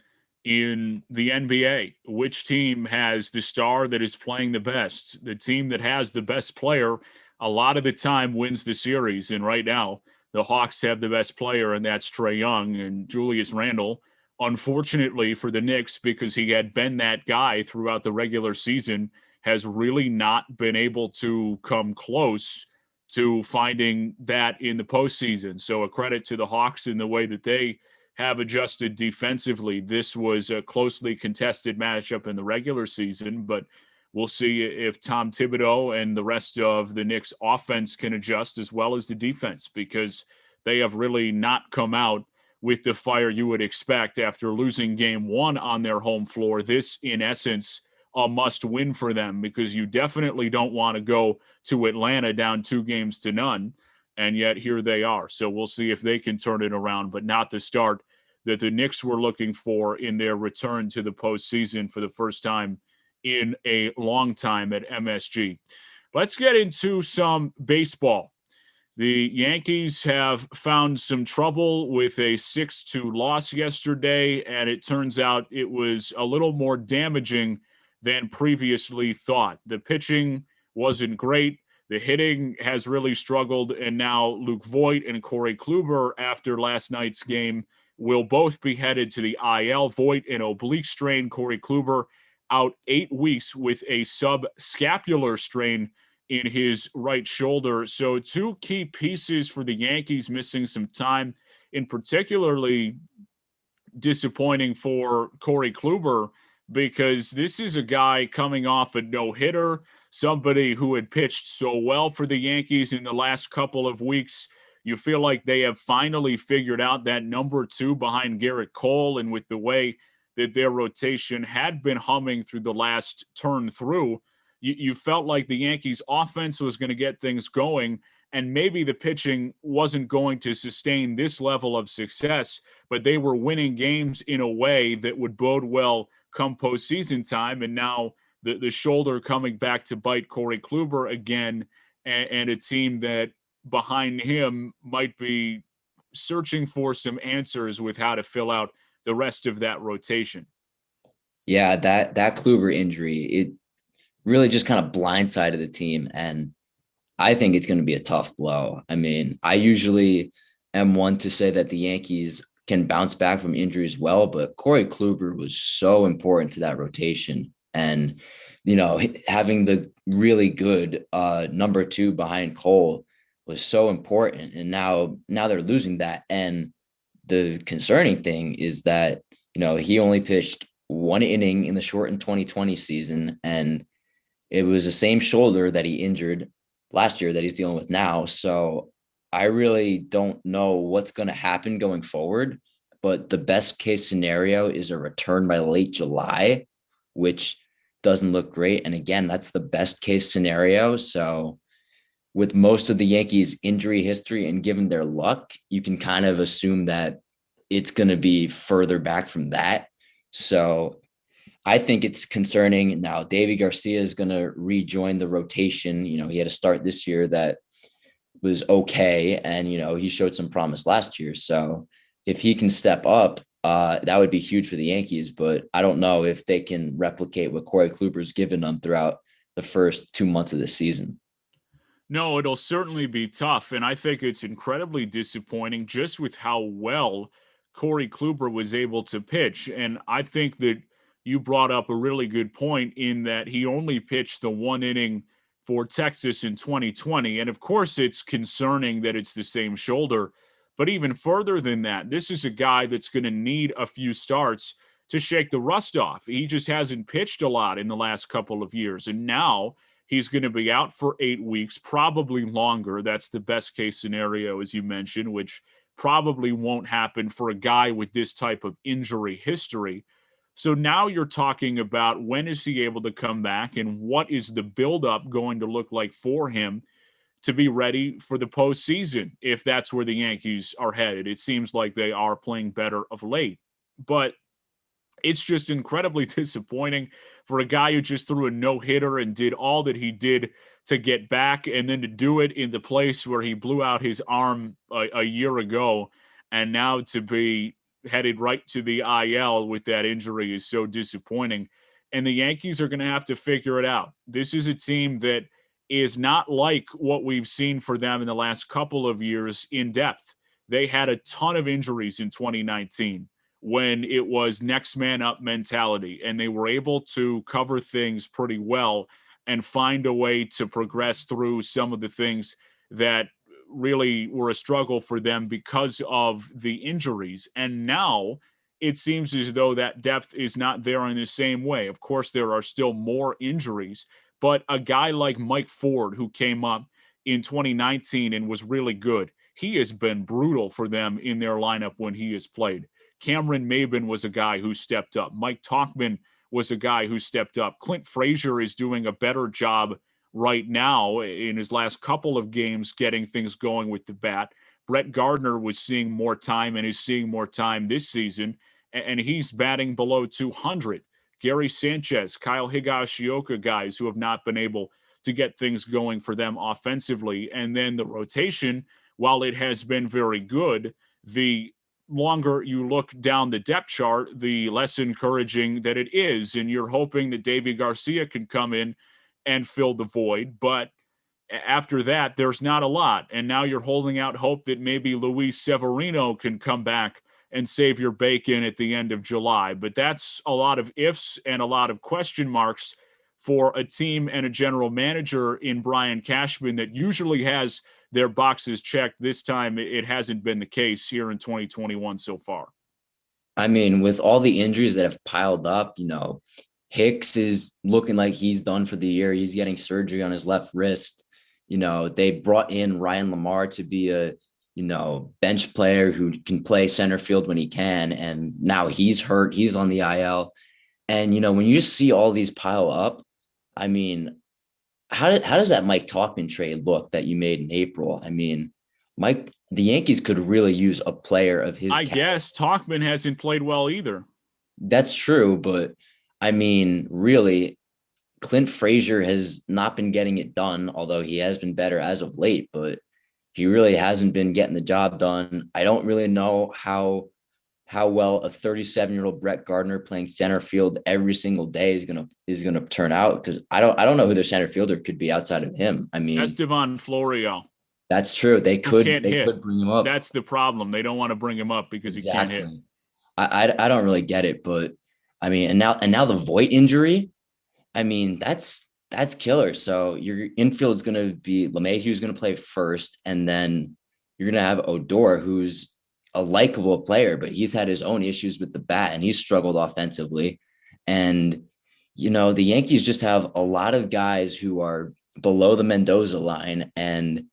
in the NBA. Which team has the star that is playing the best? The team that has the best player a lot of the time wins the series. And right now, the Hawks have the best player, and that's Trae Young. And Julius Randle, unfortunately for the Knicks, because he had been that guy throughout the regular season, has really not been able to come close to finding that in the postseason. So a credit to the Hawks in the way that they have adjusted defensively. This was a closely contested matchup in the regular season, but we'll see if Tom Thibodeau and the rest of the Knicks offense can adjust as well as the defense, because they have really not come out with the fire you would expect after losing game one on their home floor. This, in essence, a must win for them, because you definitely don't want to go to Atlanta down 2-0. And yet here they are. So we'll see if they can turn it around, but not the start that the Knicks were looking for in their return to the postseason for the first time in a long time at MSG. Let's get into some baseball. The Yankees have found some trouble with a 6-2 loss yesterday, and it turns out it was a little more damaging than previously thought. The pitching wasn't great. The hitting has really struggled, and now Luke Voit and Corey Kluber, after last night's game, will both be headed to the IL. Voit an oblique strain, Corey Kluber out 8 weeks with a subscapular strain in his right shoulder. So two key pieces for the Yankees missing some time, in particularly disappointing for Corey Kluber, because this is a guy coming off a no-hitter, somebody who had pitched so well for the Yankees in the last couple of weeks. You feel like they have finally figured out that number 2 behind Garrett Cole, and with the way that their rotation had been humming through the last turn through, you felt like the Yankees offense was going to get things going, and maybe the pitching wasn't going to sustain this level of success, but they were winning games in a way that would bode well come postseason time. And now the shoulder coming back to bite Corey Kluber again, and a team that behind him might be searching for some answers with how to fill out the rest of that rotation. Yeah, that Kluber injury, it really just kind of blindsided the team. And I think it's going to be a tough blow. I mean, I usually am one to say that the Yankees can bounce back from injuries well, but Corey Kluber was so important to that rotation. And, having the really good number 2 behind Cole was so important. And now they're losing that. And the concerning thing is that, he only pitched 1 inning in the shortened 2020 season. And it was the same shoulder that he injured last year that he's dealing with now. So I really don't know what's going to happen going forward, but the best case scenario is a return by late July, which doesn't look great. And again, that's the best case scenario. So with most of the Yankees injury history and given their luck, you can kind of assume that it's going to be further back from that. So I think it's concerning. Now, Davy Garcia is going to rejoin the rotation. He had a start this year that was okay. And, he showed some promise last year. So if he can step up, that would be huge for the Yankees. But I don't know if they can replicate what Corey Kluber's given them throughout the first 2 months of the season. No, it'll certainly be tough. And I think it's incredibly disappointing just with how well Corey Kluber was able to pitch. And I think that you brought up a really good point in that he only pitched the 1 inning for Texas in 2020. And of course, it's concerning that it's the same shoulder. But even further than that, this is a guy that's going to need a few starts to shake the rust off. He just hasn't pitched a lot in the last couple of years. And now he's going to be out for 8 weeks, probably longer. That's the best case scenario, as you mentioned, which probably won't happen for a guy with this type of injury history. So now you're talking about when is he able to come back and what is the buildup going to look like for him to be ready for the postseason, if that's where the Yankees are headed. It seems like they are playing better of late. But it's just incredibly disappointing for a guy who just threw a no-hitter and did all that he did to get back, and then to do it in the place where he blew out his arm a year ago, and now to be headed right to the IL with that injury is so disappointing. And the Yankees are going to have to figure it out. This is a team that is not like what we've seen for them in the last couple of years in depth. They had a ton of injuries in 2019 when it was next man up mentality, and they were able to cover things pretty well and find a way to progress through some of the things that really were a struggle for them because of the injuries. And now it seems as though that depth is not there in the same way. Of course, there are still more injuries, but a guy like Mike Ford, who came up in 2019 and was really good, he has been brutal for them in their lineup when he has played. Cameron Maybin was a guy who stepped up. Mike Tauchman was a guy who stepped up. Clint Frazier is doing a better job right now in his last couple of games getting things going with the bat. Brett Gardner was seeing more time and is seeing more time this season, and he's batting below 200. Gary Sanchez, Kyle Higashioka, guys who have not been able to get things going for them offensively. And then the rotation, while it has been very good, the longer you look down the depth chart, the less encouraging that it is. And you're hoping that Davy Garcia can come in and fill the void. But after that, there's not a lot. And now you're holding out hope that maybe Luis Severino can come back and save your bacon at the end of July. But that's a lot of ifs and a lot of question marks for a team and a general manager in Brian Cashman that usually has their boxes checked. This time it hasn't been the case here in 2021 so far. I mean, with all the injuries that have piled up, Hicks is looking like he's done for the year. He's getting surgery on his left wrist. They brought in Ryan Lamar to be a bench player who can play center field when he can. And now he's hurt. He's on the IL. And, when you see all these pile up, I mean, how does that Mike Tauchman trade look that you made in April? I mean, the Yankees could really use a player of his. I guess Tauchman hasn't played well either. That's true. But I mean, really, Clint Frazier has not been getting it done, although he has been better as of late, but he really hasn't been getting the job done. I don't really know how well a 37-year-old Brett Gardner playing center field every single day is gonna turn out, because I don't know who their center fielder could be outside of him. I mean, Estevan Florio. That's true. They could bring him up. That's the problem. They don't want to bring him up because he can't hit. I don't really get it, but I mean, and now the Voit injury, I mean, that's killer. So your infield is going to be LeMahieu's going to play first, and then you're going to have Odor, who's a likable player, but he's had his own issues with the bat and he's struggled offensively. And, the Yankees just have a lot of guys who are below the Mendoza line, and,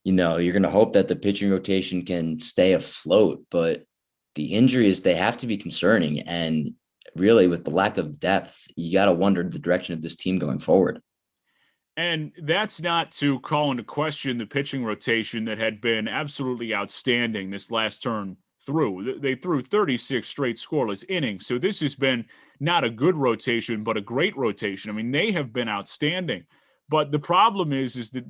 you're going to hope that the pitching rotation can stay afloat, but the injuries, they have to be concerning. And really, with the lack of depth, you got to wonder the direction of this team going forward. And that's not to call into question the pitching rotation that had been absolutely outstanding this last turn through. They threw 36 straight scoreless innings. So this has been not a good rotation, but a great rotation. I mean, they have been outstanding. But the problem is that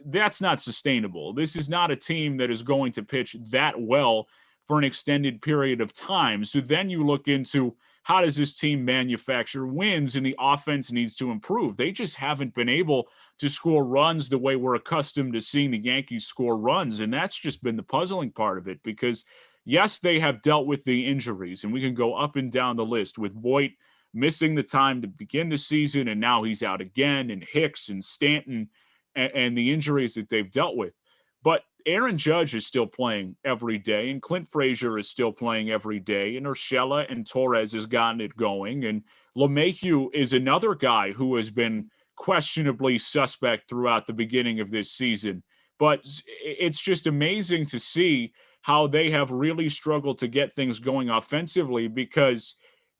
that's not sustainable. This is not a team that is going to pitch that well for an extended period of time. So then you look into, how does this team manufacture wins? And the offense needs to improve. They just haven't been able to score runs the way we're accustomed to seeing the Yankees score runs. And that's just been the puzzling part of it, because yes, they have dealt with the injuries, and we can go up and down the list with Voit missing the time to begin the season, and now he's out again, and Hicks and Stanton and the injuries that they've dealt with. But Aaron Judge is still playing every day, and Clint Frazier is still playing every day, and Urshela and Torres has gotten it going, and LeMahieu is another guy who has been questionably suspect throughout the beginning of this season. But it's just amazing to see how they have really struggled to get things going offensively, because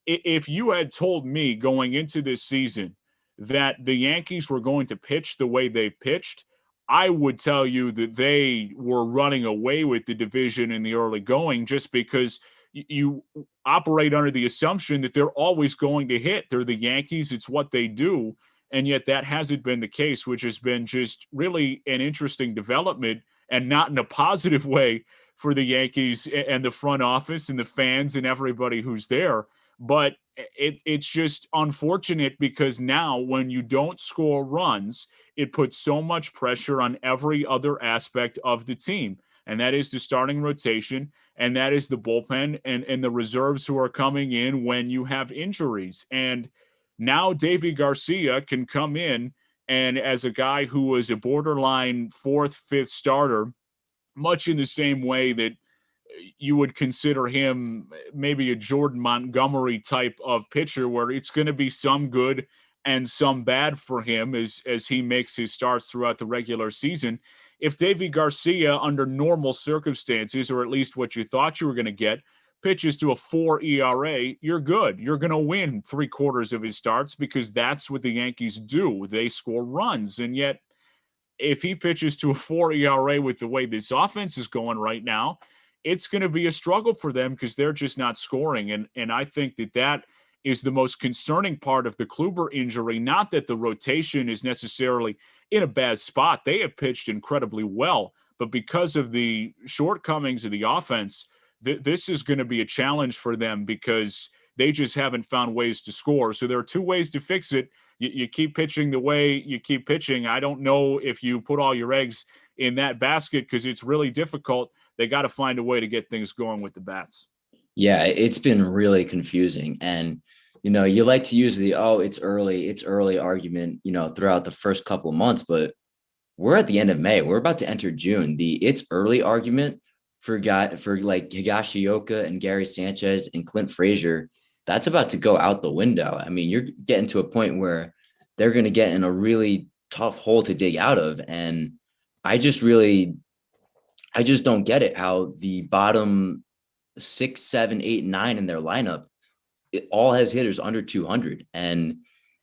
if you had told me going into this season that the Yankees were going to pitch the way they pitched, I would tell you that they were running away with the division in the early going, just because you operate under the assumption that they're always going to hit. They're the Yankees. It's what they do. And yet that hasn't been the case, which has been just really an interesting development, and not in a positive way for the Yankees and the front office and the fans and everybody who's there. But it's just unfortunate, because now when you don't score runs, it puts so much pressure on every other aspect of the team. And that is the starting rotation, and that is the bullpen and the reserves who are coming in when you have injuries. And now Davy Garcia can come in, and as a guy who was a borderline fourth, fifth starter, much in the same way that you would consider him maybe a Jordan Montgomery type of pitcher, where it's going to be some good and some bad for him as he makes his starts throughout the regular season. If Davy Garcia, under normal circumstances, or at least what you thought you were going to get, pitches to a 4 ERA, you're good. You're going to win 3/4 of his starts, because that's what the Yankees do. They score runs. And yet, if he pitches to a 4 ERA with the way this offense is going right now, it's going to be a struggle for them, because they're just not scoring. And I think that is the most concerning part of the Kluber injury. Not that the rotation is necessarily in a bad spot. They have pitched incredibly well, but because of the shortcomings of the offense, this is going to be a challenge for them, because they just haven't found ways to score. So there are two ways to fix it. You keep pitching the way you keep pitching. I don't know if you put all your eggs in that basket, because it's really difficult. They got to find a way to get things going with the bats. Yeah, it's been really confusing. And, you like to use the, it's early argument, throughout the first couple of months, but we're at the end of May. We're about to enter June. The it's early argument for like Higashioka and Gary Sanchez and Clint Frazier, that's about to go out the window. I mean, you're getting to a point where they're going to get in a really tough hole to dig out of. And I I just don't get it how the bottom 6, 7, 8, 9 in their lineup, it all has hitters under 200. And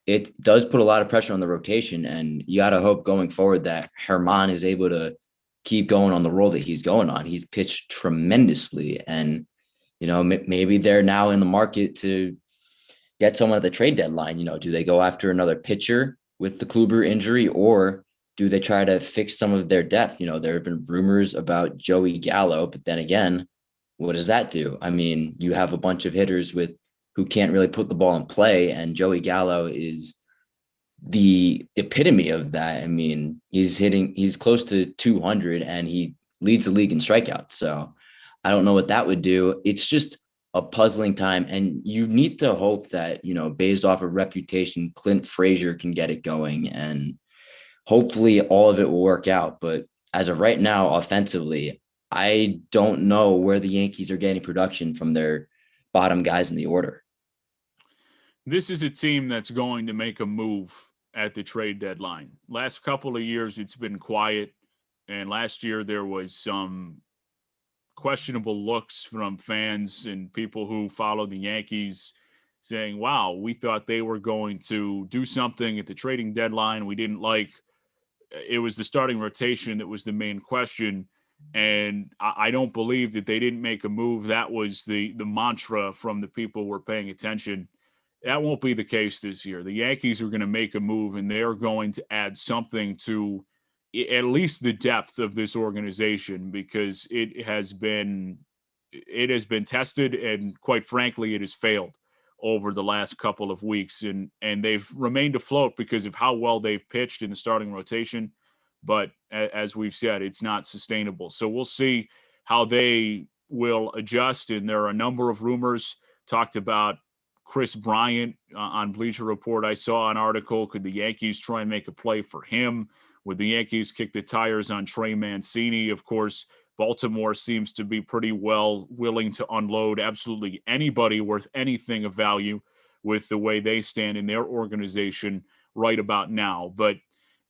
it does put a lot of pressure on the rotation. And you got to hope going forward that Herman is able to keep going on the role that he's going on. He's pitched tremendously. And, maybe they're now in the market to get someone at the trade deadline. Do they go after another pitcher with the Kluber injury, or do they try to fix some of their depth? There have been rumors about Joey Gallo, but then again, what does that do? I mean, you have a bunch of hitters who can't really put the ball in play, and Joey Gallo is the epitome of that. I mean, he's close to 200 and he leads the league in strikeouts. So I don't know what that would do. It's just a puzzling time. And you need to hope that, based off of reputation, Clint Frazier can get it going, and hopefully all of it will work out. But as of right now, offensively, I don't know where the Yankees are getting production from their bottom guys in the order. This is a team that's going to make a move at the trade deadline. Last couple of years, it's been quiet. And last year, there was some questionable looks from fans and people who follow the Yankees saying, wow, we thought they were going to do something at the trading deadline. We didn't like it. Was the starting rotation that was the main question. And I don't believe that they didn't make a move. That was the mantra from the people who were paying attention. That won't be the case this year. The Yankees are going to make a move, and they're going to add something to at least the depth of this organization, because it has been tested, and quite frankly, it has failed over the last couple of weeks, and they've remained afloat because of how well they've pitched in the starting rotation. But as we've said, it's not sustainable. So we'll see how they will adjust. And there are a number of rumors talked about Chris Bryant on Bleacher Report. I saw an article. Could the Yankees try and make a play for him? Would the Yankees kick the tires on Trey Mancini? Of course, Baltimore seems to be pretty well willing to unload absolutely anybody worth anything of value with the way they stand in their organization right about now. But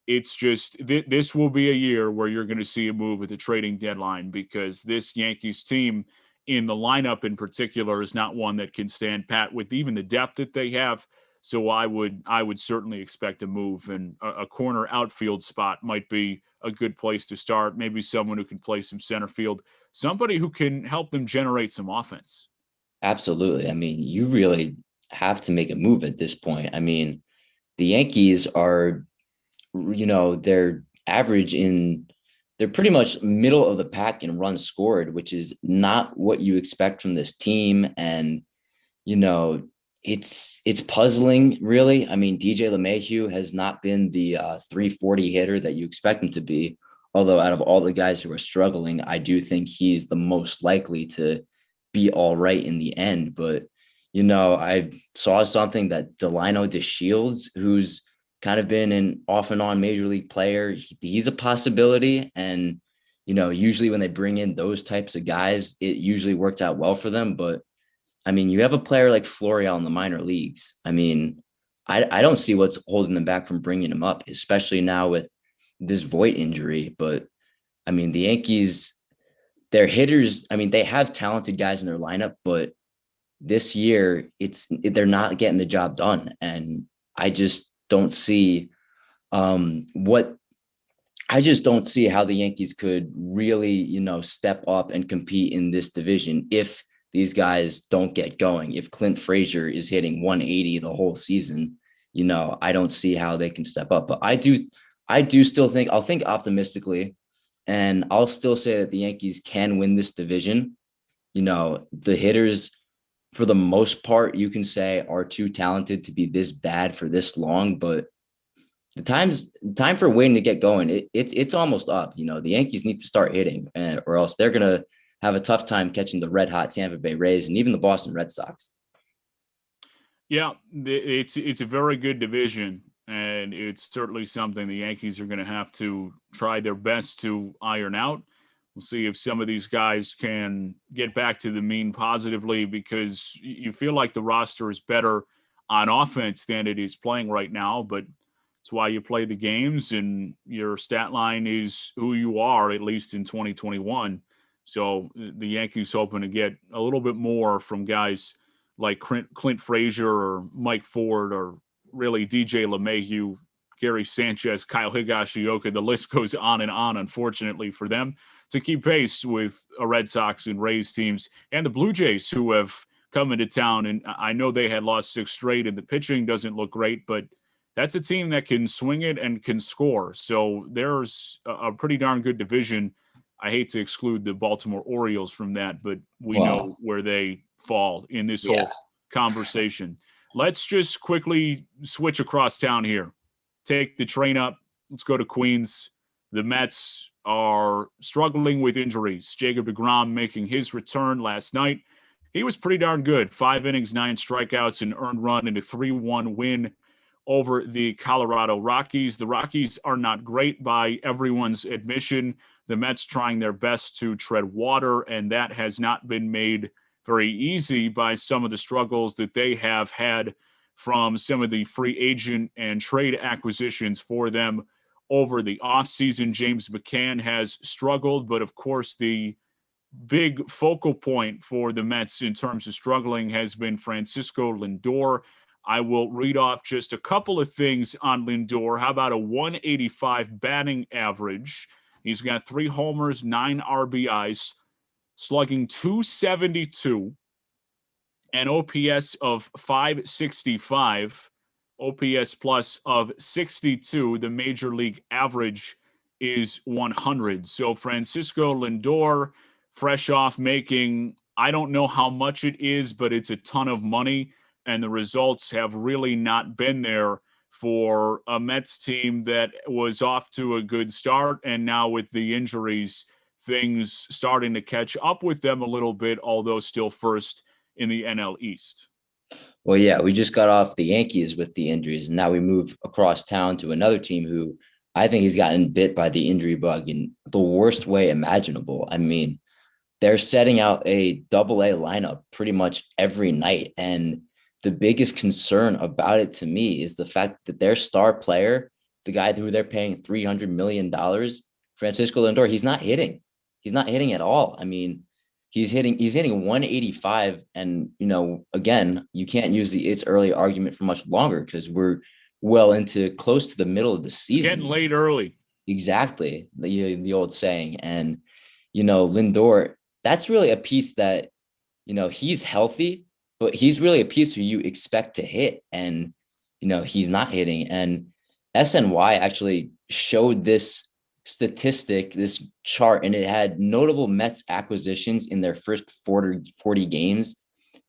it's just this will be a year where you're going to see a move at the trading deadline, because this Yankees team in the lineup in particular is not one that can stand pat with even the depth that they have. So I would certainly expect a move, and a corner outfield spot might be a good place to start. Maybe someone who can play some center field, somebody who can help them generate some offense. Absolutely. I mean, you really have to make a move at this point. I mean, the Yankees are, they're average they're pretty much middle of the pack in runs scored, which is not what you expect from this team. And, it's puzzling, really. I mean, DJ LeMahieu has not been the 340 hitter that you expect him to be. Although out of all the guys who are struggling, I do think he's the most likely to be all right in the end. But, I saw something that Delino DeShields, who's kind of been an off and on major league player, he's a possibility. And, usually when they bring in those types of guys, it usually works out well for them. But I mean, you have a player like Florial in the minor leagues. I mean, I don't see what's holding them back from bringing him up, especially now with this Voit injury. But I mean, the Yankees, their hitters, I mean, they have talented guys in their lineup, but this year they're not getting the job done. And I just don't see I just don't see how the Yankees could really, step up and compete in this division if these guys don't get going. If Clint Frazier is hitting 180 the whole season, I don't see how they can step up. But I do still think, I'll think optimistically, and I'll still say that the Yankees can win this division. The hitters, for the most part, you can say are too talented to be this bad for this long, but the time for waiting to get going, it's almost up. The Yankees need to start hitting, or else they're going to have a tough time catching the red hot Tampa Bay Rays and even the Boston Red Sox. Yeah, it's a very good division, and it's certainly something the Yankees are going to have to try their best to iron out. We'll see if some of these guys can get back to the mean positively, because you feel like the roster is better on offense than it is playing right now. But as It's why you play the games, and your stat line is who you are, at least in 2021. So the Yankees hoping to get a little bit more from guys like Clint Frazier or Mike Ford or really DJ LeMahieu, Gary Sanchez, Kyle Higashioka. The list goes on and on, unfortunately, for them to keep pace with a Red Sox and Rays teams and the Blue Jays, who have come into town. And I know they had lost 6 straight, and the pitching doesn't look great, but that's a team that can swing it and can score. So there's a pretty darn good division. I hate to exclude the Baltimore Orioles from that, but we know where they fall in this whole conversation. Let's just quickly switch across town here. Take the train up. Let's go to Queens. The Mets are struggling with injuries. Jacob deGrom making his return last night. He was pretty darn good. 5 innings, 9 strikeouts, an earned run, and a 3-1 win over the Colorado Rockies. The Rockies are not great by everyone's admission. The Mets trying their best to tread water, and that has not been made very easy by some of the struggles that they have had from some of the free agent and trade acquisitions for them over the offseason. James McCann has struggled, but of course the big focal point for the Mets in terms of struggling has been Francisco Lindor. I will read off just a couple of things on Lindor. How about a 185 batting average? He's got 3 homers, 9 RBIs, slugging .272, an OPS of 565, OPS plus of 62. The major league average is 100. So Francisco Lindor, fresh off making, I don't know how much it is, but it's a ton of money. And the results have really not been there for a Mets team that was off to a good start. And now with the injuries, things starting to catch up with them a little bit, although still first in the NL East. Well, yeah, we just got off the Yankees with the injuries, and now we move across town to another team who I think has gotten bit by the injury bug in the worst way imaginable. I mean, they're setting out a AA lineup pretty much every night, and the biggest concern about it to me is the fact that their star player, the guy who they're paying $300 million, Francisco Lindor, he's not hitting. He's not hitting at all. I mean, he's hitting 185. And, again, you can't use the it's early argument for much longer because we're well into close to the middle of the season. It's getting late early. Exactly. The old saying. And, Lindor, that's really a piece that, he's healthy, but he's really a piece who you expect to hit, and, he's not hitting. And SNY actually showed this statistic, this chart, and it had notable Mets acquisitions in their first 40 games.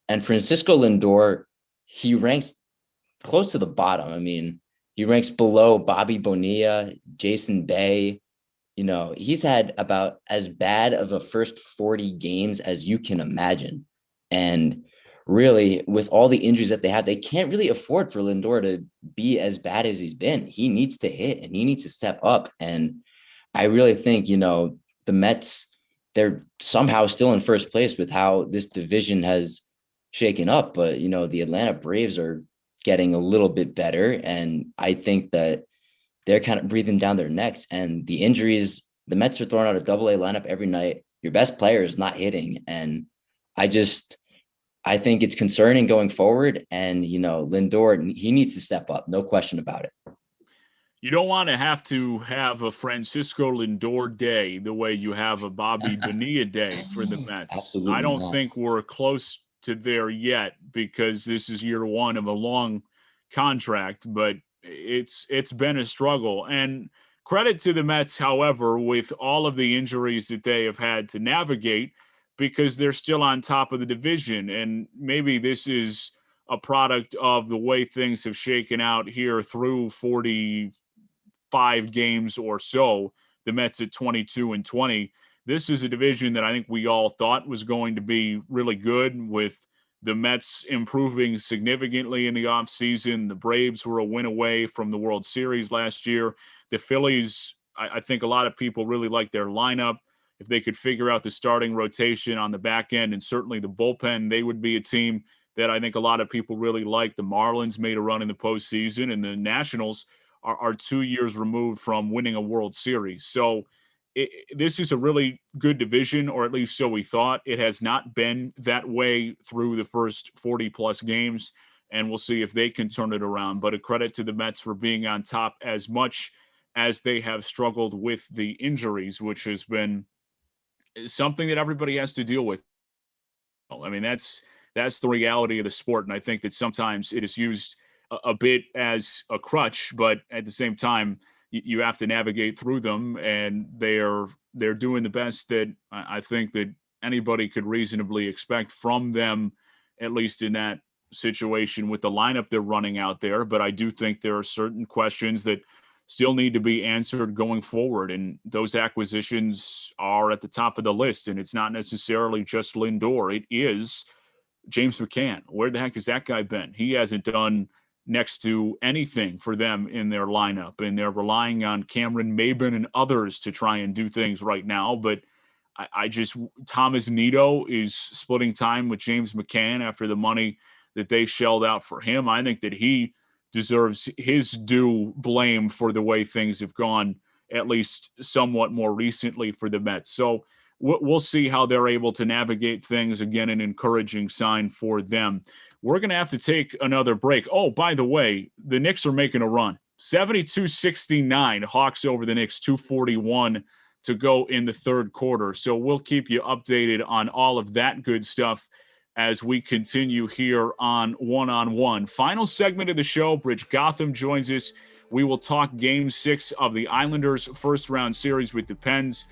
And Francisco Lindor, he ranks close to the bottom. I mean, he ranks below Bobby Bonilla, Jason Bay. He's had about as bad of a first 40 games as you can imagine. And really, with all the injuries that they have, they can't really afford for Lindor to be as bad as he's been. He needs to hit and he needs to step up. And I really think, the Mets, they're somehow still in first place with how this division has shaken up. But, the Atlanta Braves are getting a little bit better. And I think that they're kind of breathing down their necks. And the injuries, the Mets are throwing out a AA lineup every night. Your best player is not hitting. And I think it's concerning going forward. And, Lindor, he needs to step up. No question about it. You don't want to have a Francisco Lindor day the way you have a Bobby Bonilla day for the Mets. Absolutely I don't not. think we're close to there yet because this is year one of a long contract, but it's been a struggle. And credit to the Mets, however, with all of the injuries that they have had to navigate, because they're still on top of the division. And maybe this is a product of the way things have shaken out here through 45 games or so. The Mets at 22-20. This is a division that I think we all thought was going to be really good, with the Mets improving significantly in the offseason. The Braves were a win away from the World Series last year. The Phillies, I think a lot of people really like their lineup. If they could figure out the starting rotation on the back end and certainly the bullpen, they would be a team that I think a lot of people really like. The Marlins made a run in the postseason, and the Nationals are 2 years removed from winning a World Series. So this is a really good division, or at least so we thought. It has not been that way through the first 40-plus games, and we'll see if they can turn it around. But a credit to the Mets for being on top as much as they have struggled with the injuries, which has been something that everybody has to deal with. I mean, that's the reality of the sport, and I think that sometimes it is used a bit as a crutch, but at the same time, you have to navigate through them, and they're doing the best that I think that anybody could reasonably expect from them, at least in that situation with the lineup they're running out there. But I do think there are certain questions that still need to be answered going forward, and those acquisitions are at the top of the list. And it's not necessarily just Lindor; it is James McCann. Where the heck has that guy been? He hasn't done next to anything for them in their lineup, and they're relying on Cameron Maybin and others to try and do things right now. But I just, Thomas Nido is splitting time with James McCann after the money that they shelled out for him. I think that he deserves his due blame for the way things have gone, at least somewhat more recently for the Mets. So we'll see how they're able to navigate things. Again, an encouraging sign for them. We're going to have to take another break. Oh, by the way, the Knicks are making a run. 72-69, Hawks over the Knicks, 2:41 to go in the third quarter. So we'll keep you updated on all of that good stuff as we continue here on One-on-One. Final segment of the show, Bridge Gotham joins us. We will talk Game 6 of the Islanders' first-round series with the Pens.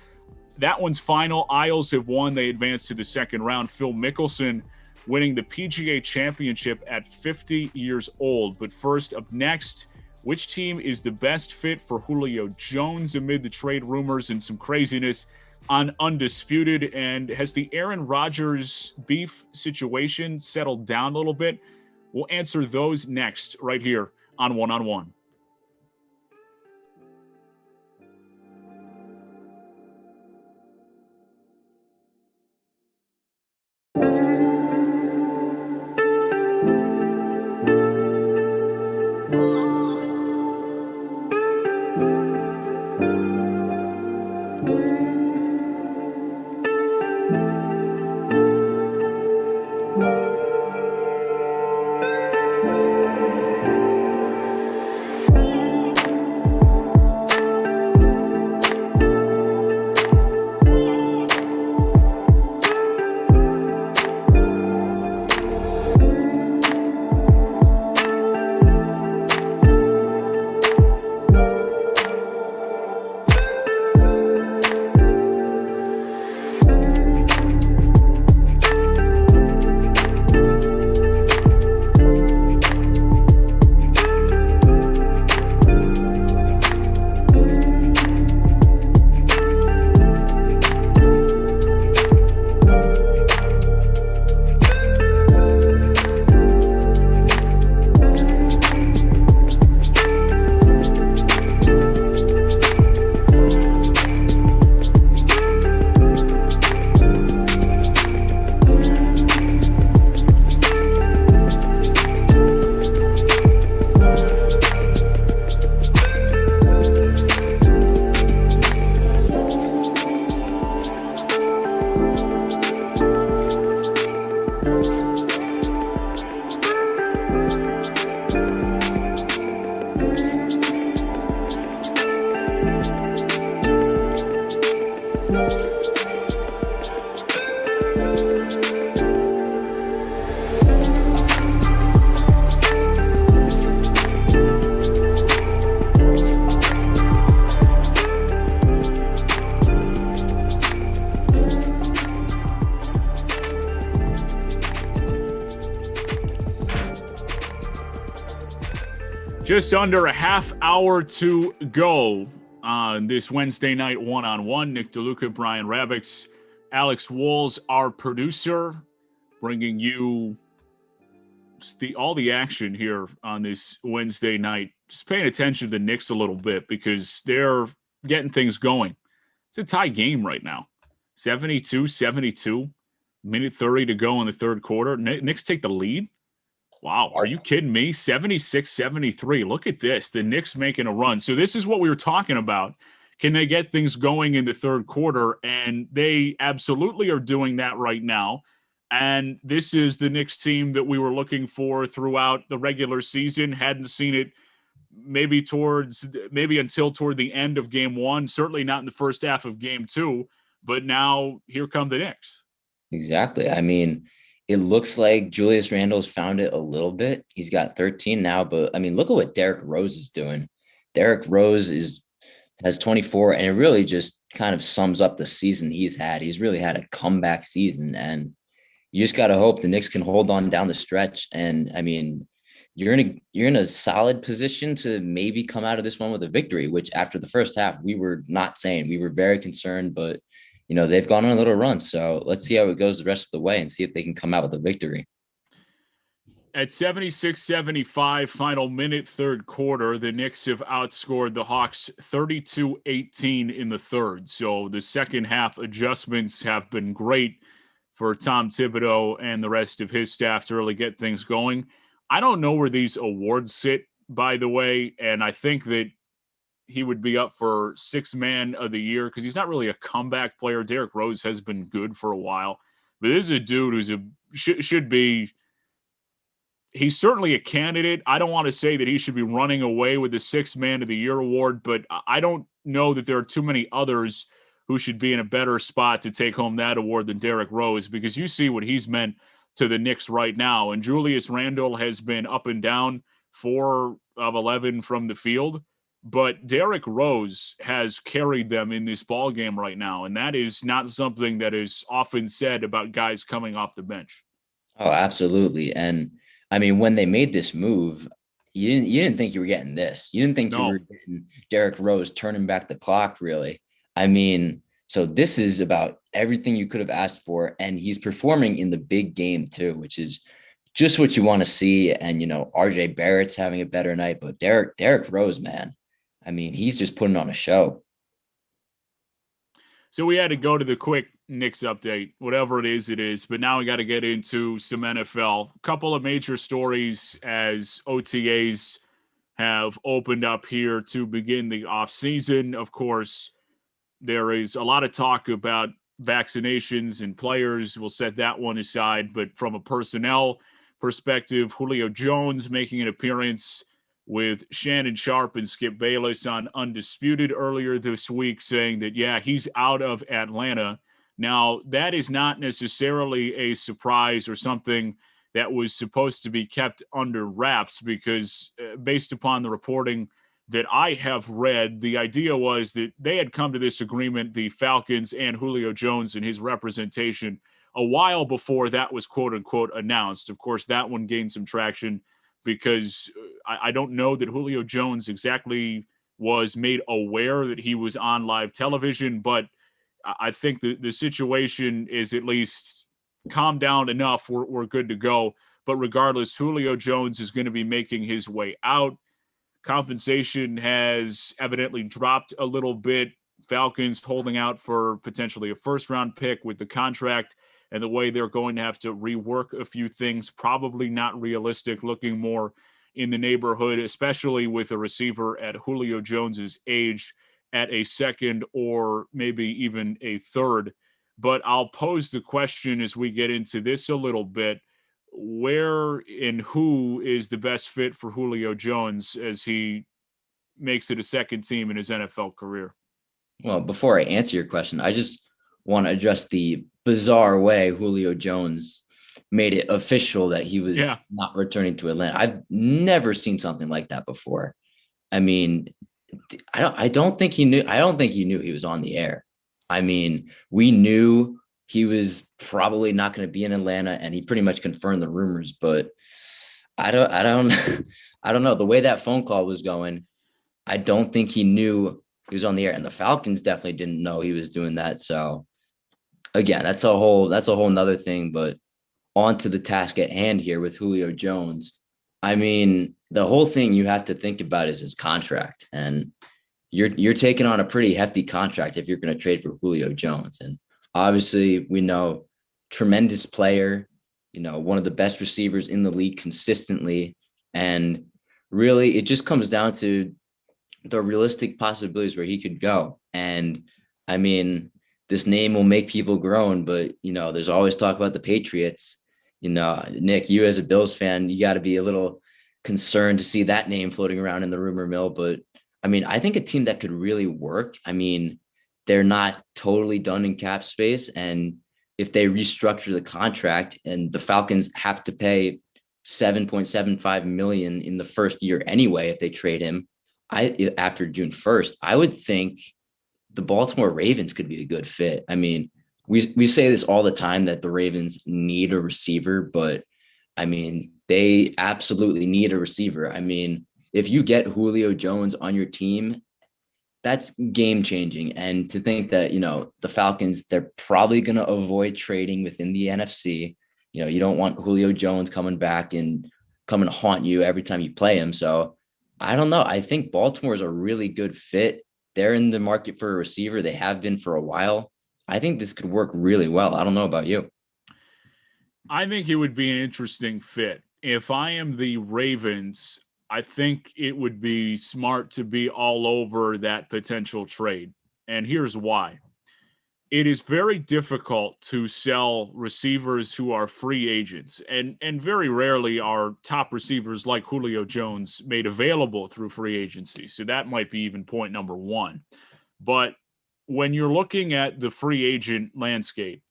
That one's final. Isles have won. They advance to the second round. Phil Mickelson winning the PGA Championship at 50 years old. But first, up next, which team is the best fit for Julio Jones amid the trade rumors and some craziness on Undisputed? And has the Aaron Rodgers beef situation settled down a little bit? We'll answer those next right here on One-on-One. Just under a half hour to go on this Wednesday night One-on-One. Nick DeLuca, Brian Rabix, Alex Walls, our producer, bringing you all the action here on this Wednesday night. Just paying attention to the Knicks a little bit because they're getting things going. It's a tie game right now. 72-72, minute 30 to go in the third quarter. Knicks take the lead. Wow. Are you kidding me? 76-73. Look at this. The Knicks making a run. So this is what we were talking about. Can they get things going in the third quarter? And they absolutely are doing that right now. And this is the Knicks team that we were looking for throughout the regular season. Hadn't seen it maybe until toward the end of game one, certainly not in the first half of game two. But now here come the Knicks. Exactly. I mean, it looks like Julius Randle's found it a little bit. He's got 13 now, but I mean, look at what Derrick Rose is doing. Derrick Rose has 24, and it really just kind of sums up the season he's had. He's really had a comeback season, and you just got to hope the Knicks can hold on down the stretch. And I mean, you're in a solid position to maybe come out of this one with a victory, which after the first half, we were not saying. We were very concerned, but they've gone on a little run. So let's see how it goes the rest of the way and see if they can come out with a victory. At 76-75, final minute, third quarter, the Knicks have outscored the Hawks 32-18 in the third. So the second half adjustments have been great for Tom Thibodeau and the rest of his staff to really get things going. I don't know where these awards sit, by the way, and I think that he would be up for sixth man of the year because he's not really a comeback player. Derrick Rose has been good for a while, but this is a dude who's should be. He's certainly a candidate. I don't want to say that he should be running away with the sixth man of the year award, but I don't know that there are too many others who should be in a better spot to take home that award than Derrick Rose, because you see what he's meant to the Knicks right now. And Julius Randle has been up and down, 4 of 11 from the field, but Derrick Rose has carried them in this ball game right now. And that is not something that is often said about guys coming off the bench. Oh, absolutely. And I mean, when they made this move, you didn't think you were getting this. You didn't think you were getting Derrick Rose turning back the clock, really. I mean, so this is about everything you could have asked for, and he's performing in the big game too, which is just what you want to see. And RJ Barrett's having a better night, but Derrick Rose, man, I mean, he's just putting on a show. So we had to go to the quick Knicks update, whatever it is. But now we got to get into some NFL. A couple of major stories as OTAs have opened up here to begin the offseason. Of course, there is a lot of talk about vaccinations and players. We'll set that one aside. But from a personnel perspective, Julio Jones making an appearance with Shannon Sharpe and Skip Bayless on Undisputed earlier this week, saying that, yeah, he's out of Atlanta. Now, that is not necessarily a surprise or something that was supposed to be kept under wraps, because based upon the reporting that I have read, the idea was that they had come to this agreement, the Falcons and Julio Jones and his representation, a while before that was quote unquote announced. Of course, that one gained some traction because I don't know that Julio Jones exactly was made aware that he was on live television, but I think the situation is at least calmed down enough. We're good to go. But regardless, Julio Jones is going to be making his way out. Compensation has evidently dropped a little bit. Falcons holding out for potentially a first-round pick with the contract and the way they're going to have to rework a few things, probably not realistic, looking more in the neighborhood, especially with a receiver at Julio Jones's age at a second or maybe even a third. But I'll pose the question as we get into this a little bit. Where and who is the best fit for Julio Jones as he makes it a second team in his NFL career? Well, before I answer your question, I just want to address the bizarre way Julio Jones made it official that he was not returning to Atlanta. I've never seen something like that before. I mean, I don't think he knew he was on the air. I mean, we knew he was probably not going to be in Atlanta, and he pretty much confirmed the rumors, but I don't know. The way that phone call was going, I don't think he knew he was on the air, and the Falcons definitely didn't know he was doing that. So again, that's a whole nother thing, but on to the task at hand here with Julio Jones. I mean, the whole thing you have to think about is his contract, and you're taking on a pretty hefty contract if you're going to trade for Julio Jones. And obviously we know tremendous player, one of the best receivers in the league consistently. And really, it just comes down to the realistic possibilities where he could go. And I mean, this name will make people groan, but there's always talk about the Patriots. Nick, you as a Bills fan, you got to be a little concerned to see that name floating around in the rumor mill. But I mean, I think a team that could really work. I mean, they're not totally done in cap space, and if they restructure the contract and the Falcons have to pay 7.75 million in the first year anyway, if they trade him, after June 1st, I would think the Baltimore Ravens could be a good fit. I mean, we say this all the time that the Ravens need a receiver, but I mean, they absolutely need a receiver. I mean, if you get Julio Jones on your team, that's game changing. And to think that, the Falcons, they're probably going to avoid trading within the NFC. You don't want Julio Jones coming back and coming to haunt you every time you play him. So I don't know. I think Baltimore is a really good fit. They're in the market for a receiver. They have been for a while. I think this could work really well. I don't know about you. I think it would be an interesting fit. If I am the Ravens, I think it would be smart to be all over that potential trade. And here's why. It is very difficult to sell receivers who are free agents, and very rarely are top receivers like Julio Jones made available through free agency. So that might be even point number one. But when you're looking at the free agent landscape,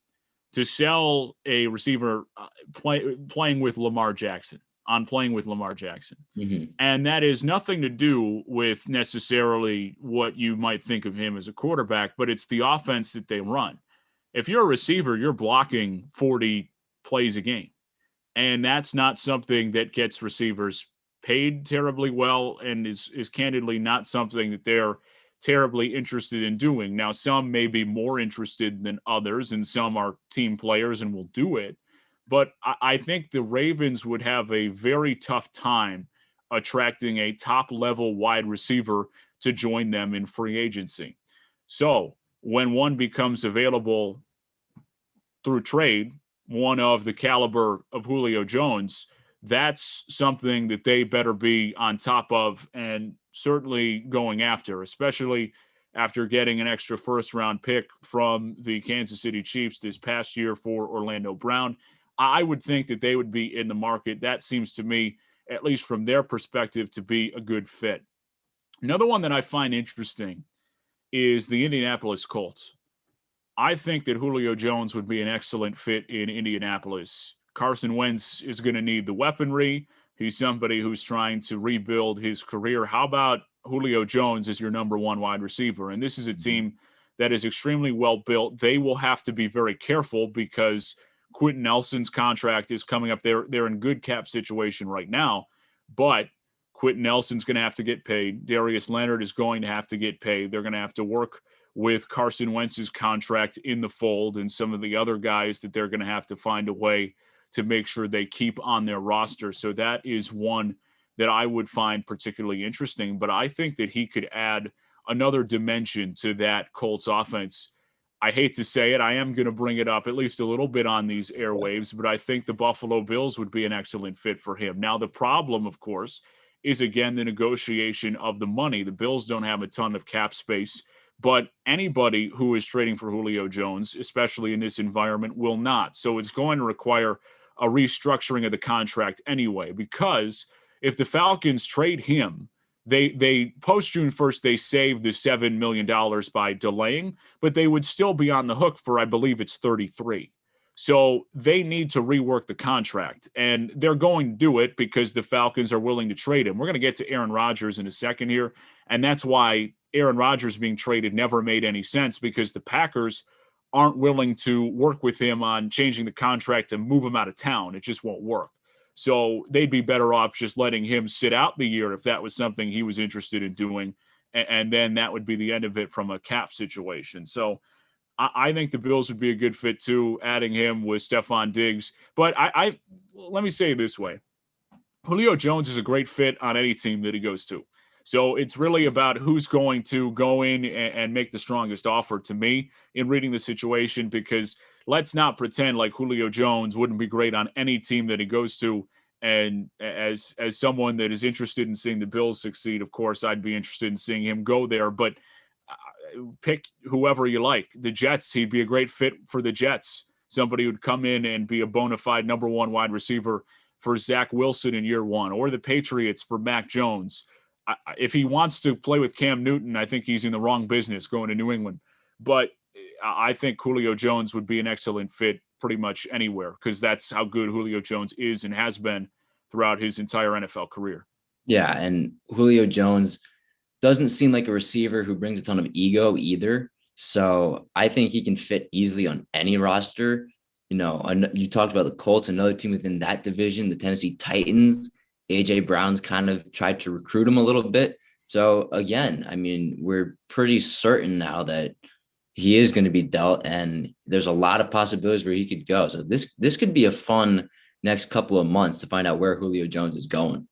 to sell a receiver playing with Lamar Jackson, Mm-hmm. and that is nothing to do with necessarily what you might think of him as a quarterback, but it's the offense that they run. If you're a receiver, you're blocking 40 plays a game. And that's not something that gets receivers paid terribly well, and is candidly not something that they're terribly interested in doing. Now, some may be more interested than others, and some are team players and will do it. But I think the Ravens would have a very tough time attracting a top-level wide receiver to join them in free agency. So when one becomes available through trade, one of the caliber of Julio Jones, that's something that they better be on top of and certainly going after, especially after getting an extra first-round pick from the Kansas City Chiefs this past year for Orlando Brown. I would think that they would be in the market. That seems to me, at least from their perspective, to be a good fit. Another one that I find interesting is the Indianapolis Colts. I think that Julio Jones would be an excellent fit in Indianapolis. Carson Wentz is going to need the weaponry. He's somebody who's trying to rebuild his career. How about Julio Jones as your number one wide receiver? And this is a team that is extremely well built. They will have to be very careful because Quentin Nelson's contract is coming up. They're in good cap situation right now, but Quentin Nelson's going to have to get paid. Darius Leonard is going to have to get paid. They're going to have to work with Carson Wentz's contract in the fold and some of the other guys that they're going to have to find a way to make sure they keep on their roster. So that is one that I would find particularly interesting. But I think that he could add another dimension to that Colts offense. I hate to say it, I am going to bring it up at least a little bit on these airwaves, but I think the Buffalo Bills would be an excellent fit for him. Now, the problem, of course, is, again, the negotiation of the money. The Bills don't have a ton of cap space, but anybody who is trading for Julio Jones, especially in this environment, will not. So it's going to require a restructuring of the contract anyway, because if the Falcons trade him, they post June 1st, they save the $7 million by delaying, but they would still be on the hook for, I believe it's 33. So they need to rework the contract, and they're going to do it because the Falcons are willing to trade him. We're going to get to Aaron Rodgers in a second here, and that's why Aaron Rodgers being traded never made any sense, because the Packers aren't willing to work with him on changing the contract and move him out of town. It just won't work. So they'd be better off just letting him sit out the year if that was something he was interested in doing, and then that would be the end of it from a cap situation. So I think the Bills would be a good fit too, adding him with Stephon Diggs. But I let me say it this way. Julio Jones is a great fit on any team that he goes to. So it's really about who's going to go in and make the strongest offer to me in reading the situation, because let's not pretend like Julio Jones wouldn't be great on any team that he goes to. And as someone that is interested in seeing the Bills succeed, of course, I'd be interested in seeing him go there. But pick whoever you like. The Jets, he'd be a great fit for the Jets. Somebody who'd come in and be a bona fide number one wide receiver for Zach Wilson in year one, or the Patriots for Mac Jones. If he wants to play with Cam Newton, I think he's in the wrong business going to New England. But I think Julio Jones would be an excellent fit pretty much anywhere, because that's how good Julio Jones is and has been throughout his entire NFL career. Yeah, and Julio Jones doesn't seem like a receiver who brings a ton of ego either. So I think he can fit easily on any roster. You know, you talked about the Colts, another team within that division, the Tennessee Titans. A.J. Brown's kind of tried to recruit him a little bit. So again, I mean, we're pretty certain now that he is going to be dealt, and there's a lot of possibilities where he could go. So this could be a fun next couple of months to find out where Julio Jones is going.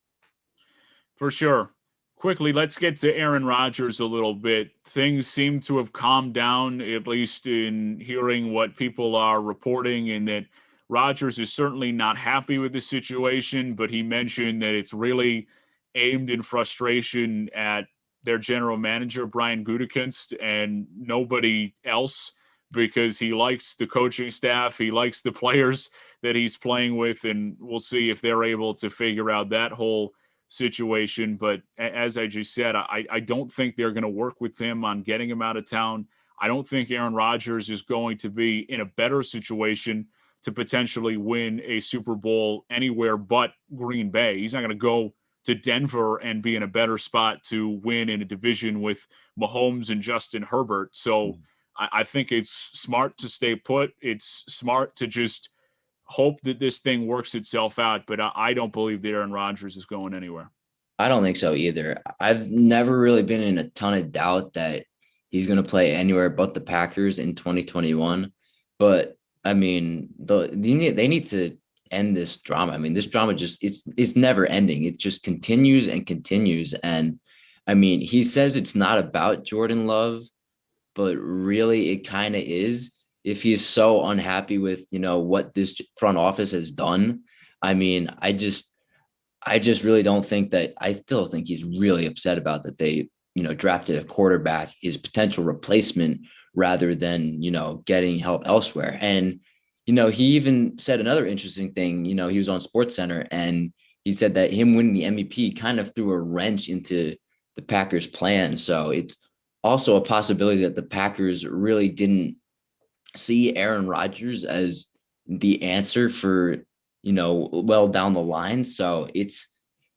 For sure. Quickly, let's get to Aaron Rodgers a little bit. Things seem to have calmed down, at least in hearing what people are reporting, and that Rodgers is certainly not happy with the situation, but he mentioned that it's really aimed in frustration at their general manager, Brian Gutekunst, and nobody else, because he likes the coaching staff, he likes the players that he's playing with, and we'll see if they're able to figure out that whole situation. But as I just said, I don't think they're going to work with him on getting him out of town. I don't think Aaron Rodgers is going to be in a better situation to potentially win a Super Bowl anywhere but Green Bay. He's not going to go to Denver and be in a better spot to win in a division with Mahomes and Justin Herbert. So I think it's smart to stay put. It's smart to just hope that this thing works itself out, but I don't believe that Aaron Rodgers is going anywhere. I don't think so either. I've never really been in a ton of doubt that he's going to play anywhere but the Packers in 2021. But I mean, they need to end this drama. I mean, this drama it's never ending. It just continues and continues. And I mean, he says it's not about Jordan Love, but really it kind of is. If he's so unhappy with, what this front office has done, I mean, I just really don't think that. I still think he's really upset about that they, drafted a quarterback, his potential replacement, rather than, getting help elsewhere. And, he even said another interesting thing. He was on SportsCenter, and he said that him winning the MVP kind of threw a wrench into the Packers' plan. So it's also a possibility that the Packers really didn't see Aaron Rodgers as the answer for, well down the line. So it's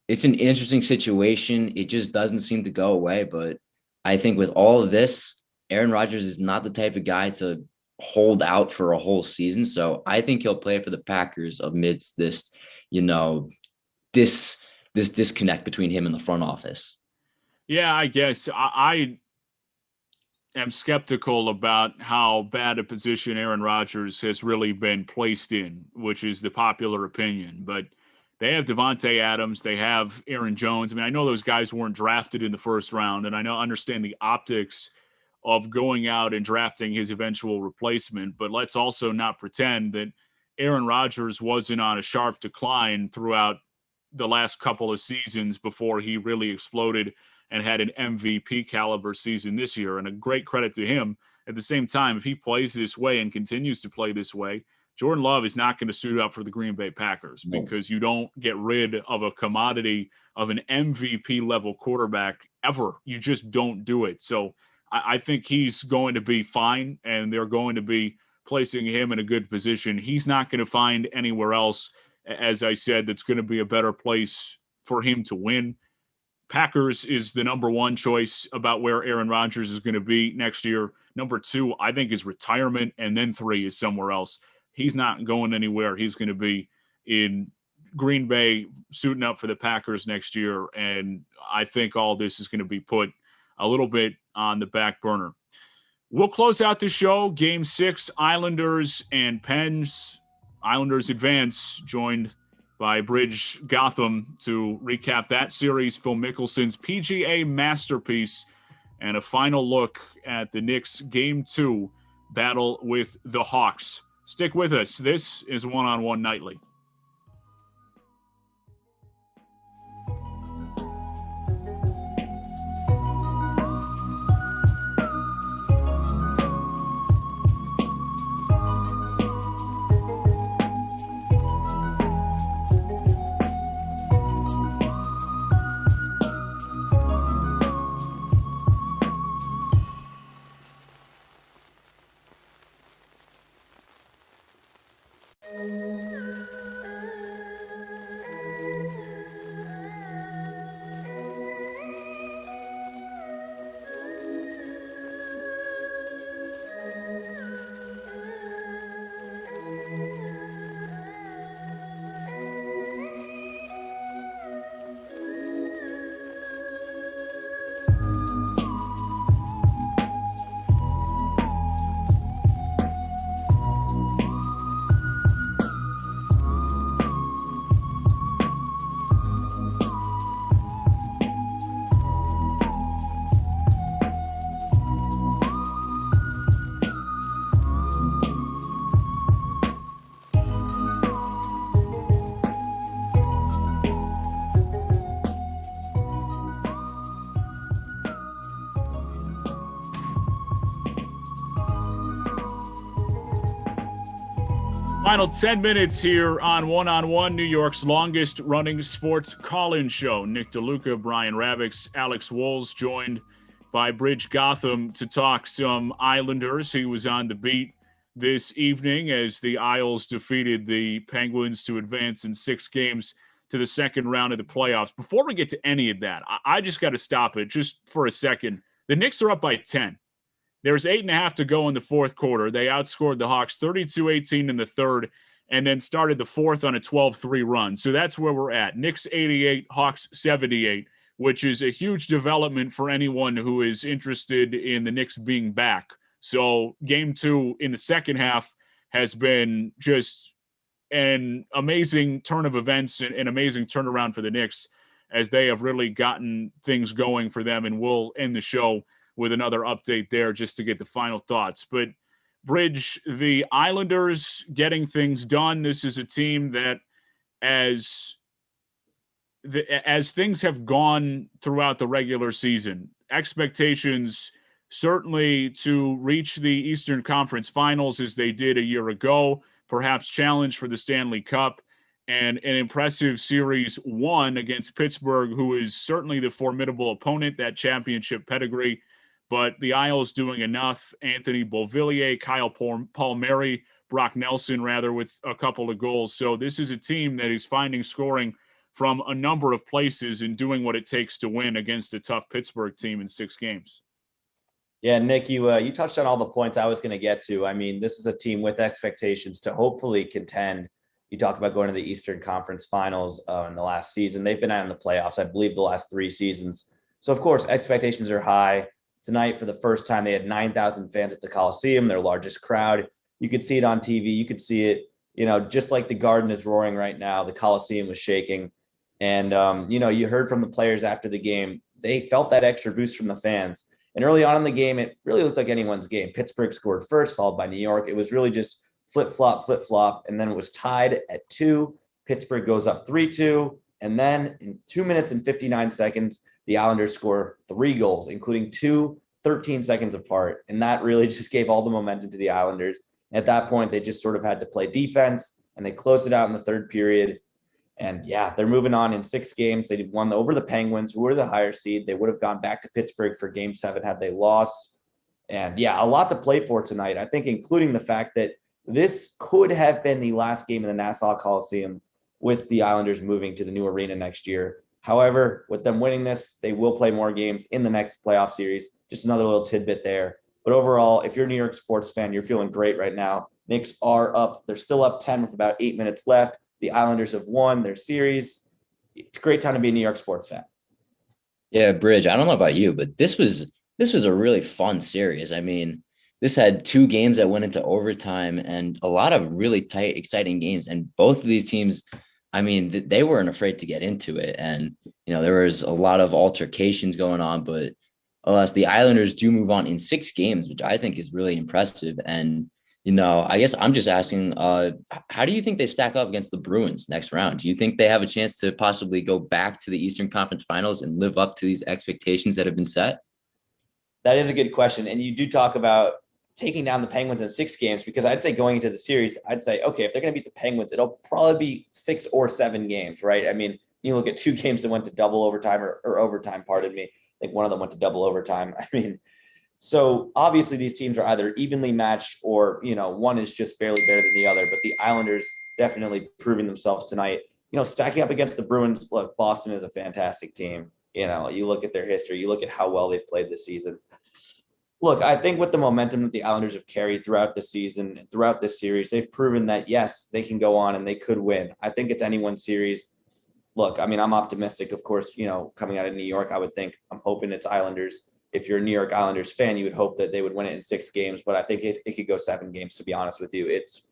an interesting situation. It just doesn't seem to go away. But I think with all of this, Aaron Rodgers is not the type of guy to hold out for a whole season. So I think he'll play for the Packers amidst this, this disconnect between him and the front office. Yeah, I guess I am skeptical about how bad a position Aaron Rodgers has really been placed in, which is the popular opinion. But they have Devontae Adams, they have Aaron Jones. I mean, I know those guys weren't drafted in the first round, and I understand the optics of going out and drafting his eventual replacement. But let's also not pretend that Aaron Rodgers wasn't on a sharp decline throughout the last couple of seasons before he really exploded and had an MVP caliber season this year. And a great credit to him. At the same time, if he plays this way and continues to play this way, Jordan Love is not going to suit up for the Green Bay Packers, because you don't get rid of a commodity of an MVP level quarterback ever. You just don't do it. So I think he's going to be fine, and they're going to be placing him in a good position. He's not going to find anywhere else, as I said, that's going to be a better place for him to win. Packers is the number one choice about where Aaron Rodgers is going to be next year. Number two, I think, is retirement, and then three is somewhere else. He's not going anywhere. He's going to be in Green Bay suiting up for the Packers next year, and I think all this is going to be put a little bit on the back burner. We'll close out the show. Game 6, Islanders and Pens. Islanders advance, joined by Bridge Gotham to recap that series. Phil Mickelson's PGA masterpiece, and a final look at the Knicks Game 2 battle with the Hawks. Stick with us. This is One on One Nightly. Final 10 minutes here on One, New York's longest running sports call-in show. Nick DeLuca, Brian Ravix, Alex Wolz, joined by Bridge Gotham to talk some Islanders. He was on the beat this evening as the Isles defeated the Penguins to advance in 6 games to the second round of the playoffs. Before we get to any of that, I just got to stop it just for a second. The Knicks are up by 10. There's 8.5 to go in the fourth quarter. They outscored the Hawks 32-18 in the third and then started the fourth on a 12-3 run. So that's where we're at. Knicks 88, Hawks 78, which is a huge development for anyone who is interested in the Knicks being back. So game 2 in the second half has been just an amazing turn of events and an amazing turnaround for the Knicks as they have really gotten things going for them. And we'll end the show with another update there just to get the final thoughts. But Bridge, the Islanders getting things done. This is a team that as things have gone throughout the regular season, expectations certainly to reach the Eastern Conference Finals as they did a year ago, perhaps challenge for the Stanley Cup, and an impressive Series 1 against Pittsburgh, who is certainly the formidable opponent, that championship pedigree. But the Isles doing enough. Anthony Beauvillier, Kyle Palmieri, Brock Nelson, rather, with a couple of goals. So this is a team that is finding scoring from a number of places and doing what it takes to win against a tough Pittsburgh team in 6 games. Yeah, Nick, you touched on all the points I was going to get to. I mean, this is a team with expectations to hopefully contend. You talked about going to the Eastern Conference Finals in the last season. They've been out in the playoffs, I believe, the last 3 seasons. So, of course, expectations are high. Tonight, for the first time, they had 9,000 fans at the Coliseum, their largest crowd. You could see it on TV. You could see it, just like the Garden is roaring right now. The Coliseum was shaking. And, you heard from the players after the game. They felt that extra boost from the fans. And early on in the game, it really looked like anyone's game. Pittsburgh scored first, followed by New York. It was really just flip-flop. And then it was tied at 2. Pittsburgh goes up 3-2. And then in 2 minutes and 59 seconds, the Islanders score 3 goals, including 2 13 seconds apart. And that really just gave all the momentum to the Islanders. And at that point, they just sort of had to play defense, and they closed it out in the third period. And yeah, they're moving on in 6 games. They won over the Penguins, who were the higher seed. They would have gone back to Pittsburgh for game 7 had they lost. And yeah, a lot to play for tonight. I think including the fact that this could have been the last game in the Nassau Coliseum with the Islanders moving to the new arena next year. However, with them winning this, they will play more games in the next playoff series. Just another little tidbit there. But overall, if you're a New York sports fan, you're feeling great right now. Knicks are up. They're still up 10 with about 8 minutes left. The Islanders have won their series. It's a great time to be a New York sports fan. Yeah, Bridge, I don't know about you, but this was a really fun series. I mean, this had 2 games that went into overtime and a lot of really tight, exciting games. And both of these teams, I mean, they weren't afraid to get into it. And, there was a lot of altercations going on, but alas, the Islanders do move on in 6 games, which I think is really impressive. And I guess I'm just asking, how do you think they stack up against the Bruins next round? Do you think they have a chance to possibly go back to the Eastern Conference Finals and live up to these expectations that have been set? That is a good question. And you do talk about taking down the Penguins in 6 games, because I'd say going into the series, I'd say, okay, if they're going to beat the Penguins, it'll probably be 6 or 7 games, right? I mean, you look at 2 games that went to double overtime or overtime, pardon me. I think one of them went to double overtime. I mean, so obviously these teams are either evenly matched or, one is just barely better than the other. But the Islanders definitely proving themselves tonight. Stacking up against the Bruins, look, Boston is a fantastic team. You look at their history, you look at how well they've played this season. Look, I think with the momentum that the Islanders have carried throughout the season, throughout this series, they've proven that, yes, they can go on and they could win. I think it's anyone's series. Look, I mean, I'm optimistic, of course, coming out of New York, I'm hoping it's Islanders. If you're a New York Islanders fan, you would hope that they would win it in 6 games, but I think it could go 7 games, to be honest with you. It's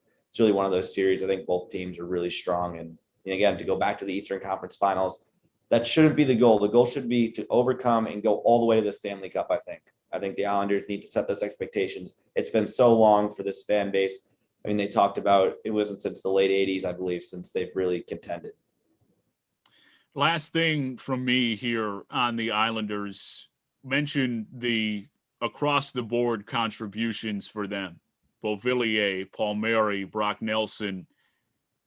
really one of those series. I think both teams are really strong. And again, to go back to the Eastern Conference Finals, that shouldn't be the goal. The goal should be to overcome and go all the way to the Stanley Cup, I think. I think the Islanders need to set those expectations. It's been so long for this fan base. I mean, they talked about it wasn't since the late 80s, I believe, since they've really contended. Last thing from me here on the Islanders, mention the across-the-board contributions for them. Beauvillier, Palmieri, Brock Nelson.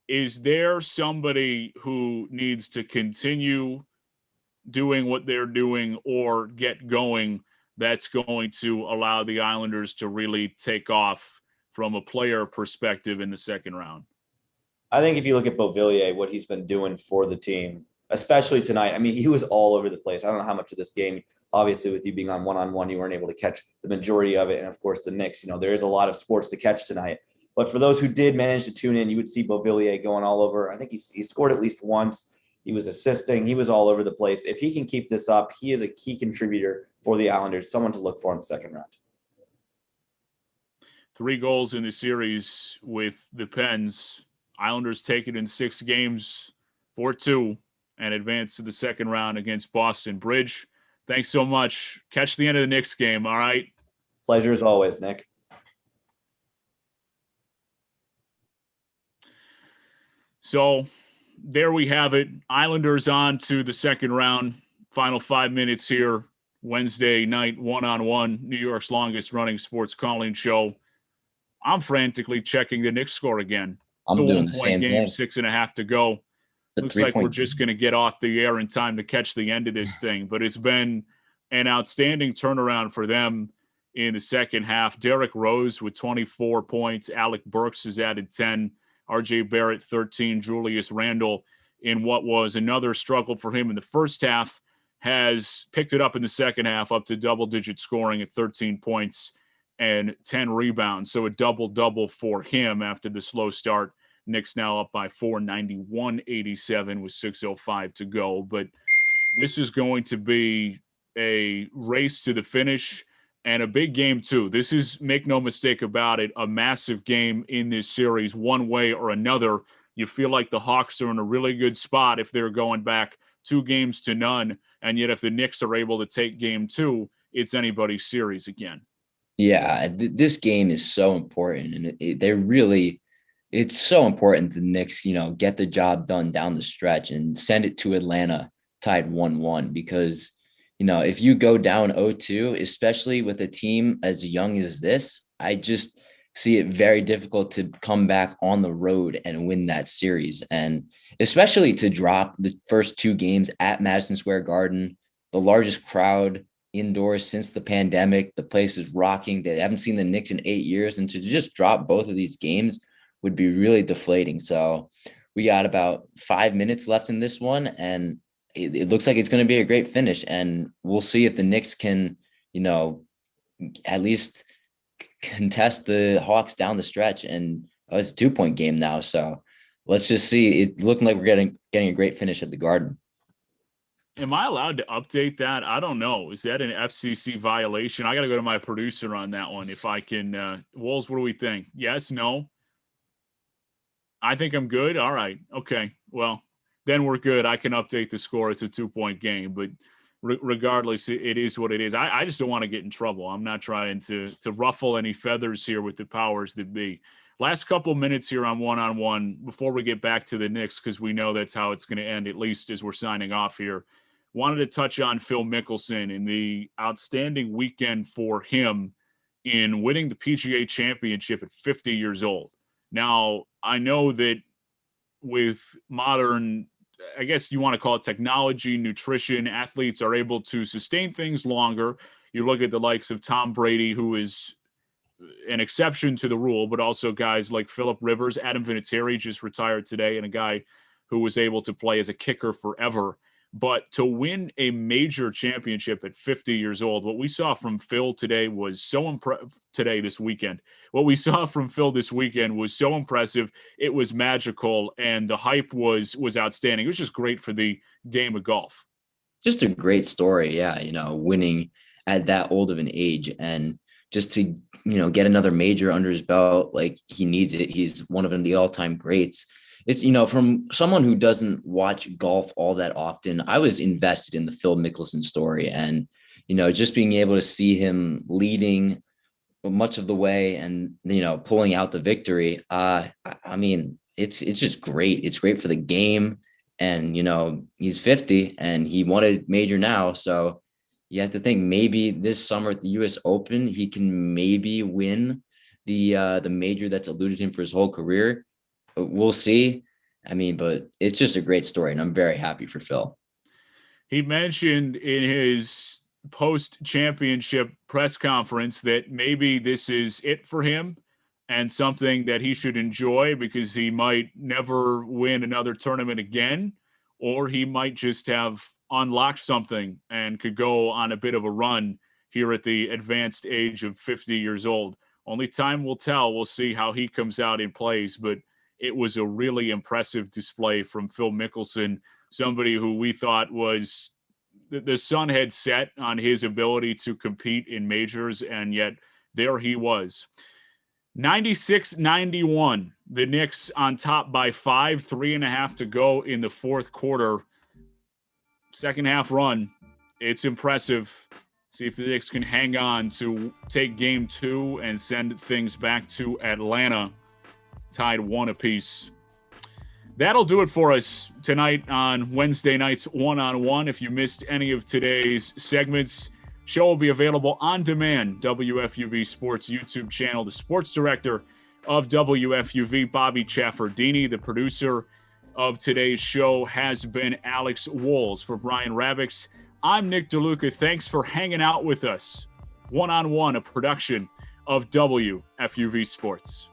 Is there somebody who needs to continue doing what they're doing or get going that's going to allow the Islanders to really take off from a player perspective in the second round? I think if you look at Beauvillier, what he's been doing for the team, especially tonight, I mean, he was all over the place. I don't know how much of this game, obviously, with you being on one-on-one, you weren't able to catch the majority of it. And of course, the Knicks, there is a lot of sports to catch tonight. But for those who did manage to tune in, you would see Beauvillier going all over. I think he scored at least once. He was assisting. He was all over the place. If he can keep this up, he is a key contributor for the Islanders, someone to look for in the second round. 3 goals in the series with the Pens. Islanders take it in 6 games, 4-2, and advance to the second round against Boston. Bridge, thanks so much. Catch the end of the Knicks game, all right? Pleasure as always, Nick. So there we have it. Islanders on to the second round. Final 5 minutes here. Wednesday night, one-on-one, New York's longest-running sports calling show. I'm frantically checking the Knicks score again. It's I'm a doing the 1-point same game, thing. 6.5 to go. Looks like we're just going to get off the air in time to catch the end of this thing. But it's been an outstanding turnaround for them in the second half. Derrick Rose with 24 points. Alec Burks has added 10. RJ Barrett, 13. Julius Randle, in what was another struggle for him in the first half, has picked it up in the second half, up to double-digit scoring at 13 points and 10 rebounds. So a double-double for him after the slow start. Knicks now up by 4, 91-87 with 6:05 to go. But this is going to be a race to the finish and a big game too. This is, make no mistake about it, a massive game in this series one way or another. You feel like the Hawks are in a really good spot if they're going back 2-0, and yet if the Knicks are able to take game 2, it's anybody's series again. Yeah, this game is so important, and it's so important the Knicks, get the job done down the stretch and send it to Atlanta tied 1-1, because, if you go down 0-2, especially with a team as young as this, I just see it very difficult to come back on the road and win that series. And especially to drop the first 2 games at Madison Square Garden, the largest crowd indoors since the pandemic. The place is rocking. They haven't seen the Knicks in 8 years. And to just drop both of these games would be really deflating. So we got about 5 minutes left in this one, and it looks like it's going to be a great finish. And we'll see if the Knicks can, at least contest the Hawks down the stretch. And it's a 2-point game now. So let's just see. It's looking like we're getting a great finish at the Garden. Am I allowed to update that? I don't know. Is that an FCC violation? I got to go to my producer on that one. If I can, Wolves, what do we think? Yes, no? I think I'm good. All right. Okay. Well, then we're good. I can update the score. It's a 2-point game, but regardless, it is what it is. I just don't want to get in trouble. I'm not trying to ruffle any feathers here with the powers that be. Last couple minutes here on one-on-one before we get back to the Knicks, because we know that's how it's going to end, at least as we're signing off here. Wanted to touch on Phil Mickelson and the outstanding weekend for him in winning the PGA Championship at 50 years old. Now, I know that with modern, I guess you want to call it technology, nutrition, athletes are able to sustain things longer. You look at the likes of Tom Brady, who is an exception to the rule, but also guys like Phillip Rivers, Adam Vinatieri just retired today, and a guy who was able to play as a kicker forever. But to win a major championship at 50 years old, what we saw from Phil today was so impressive. This weekend, what we saw from Phil this weekend was so impressive. It was magical, and the hype was outstanding. It was just great for the game of golf. Just a great story. Yeah. Winning at that old of an age, and just to, get another major under his belt, like he needs it. He's one of the all-time greats. It's, from someone who doesn't watch golf all that often, I was invested in the Phil Mickelson story, and, just being able to see him leading much of the way and, pulling out the victory. I mean, it's just great. It's great for the game. And, he's 50 and he won a major now. So you have to think maybe this summer at the US Open, he can maybe win the major that's eluded him for his whole career. We'll see. I mean, but it's just a great story, and I'm very happy for Phil. He mentioned in his post-championship press conference that maybe this is it for him and something that he should enjoy because he might never win another tournament again, or he might just have unlocked something and could go on a bit of a run here at the advanced age of 50 years old. Only time will tell. We'll see how he comes out and plays, but it was a really impressive display from Phil Mickelson, somebody who we thought was the sun had set on his ability to compete in majors, and yet there he was. 96-91, the Knicks on top by 5, 3.5 to go in the fourth quarter. Second half run, it's impressive. See if the Knicks can hang on to take game 2 and send things back to Atlanta, tied 1 apiece. That'll do it for us tonight on Wednesday night's one-on-one. If you missed any of today's segments, show will be available on demand. WFUV Sports YouTube channel. The sports director of WFUV, Bobby Chaffardini. The producer of today's show has been Alex Walls. For Brian Ravix, I'm Nick DeLuca. Thanks for hanging out with us. One-on-one, a production of WFUV Sports.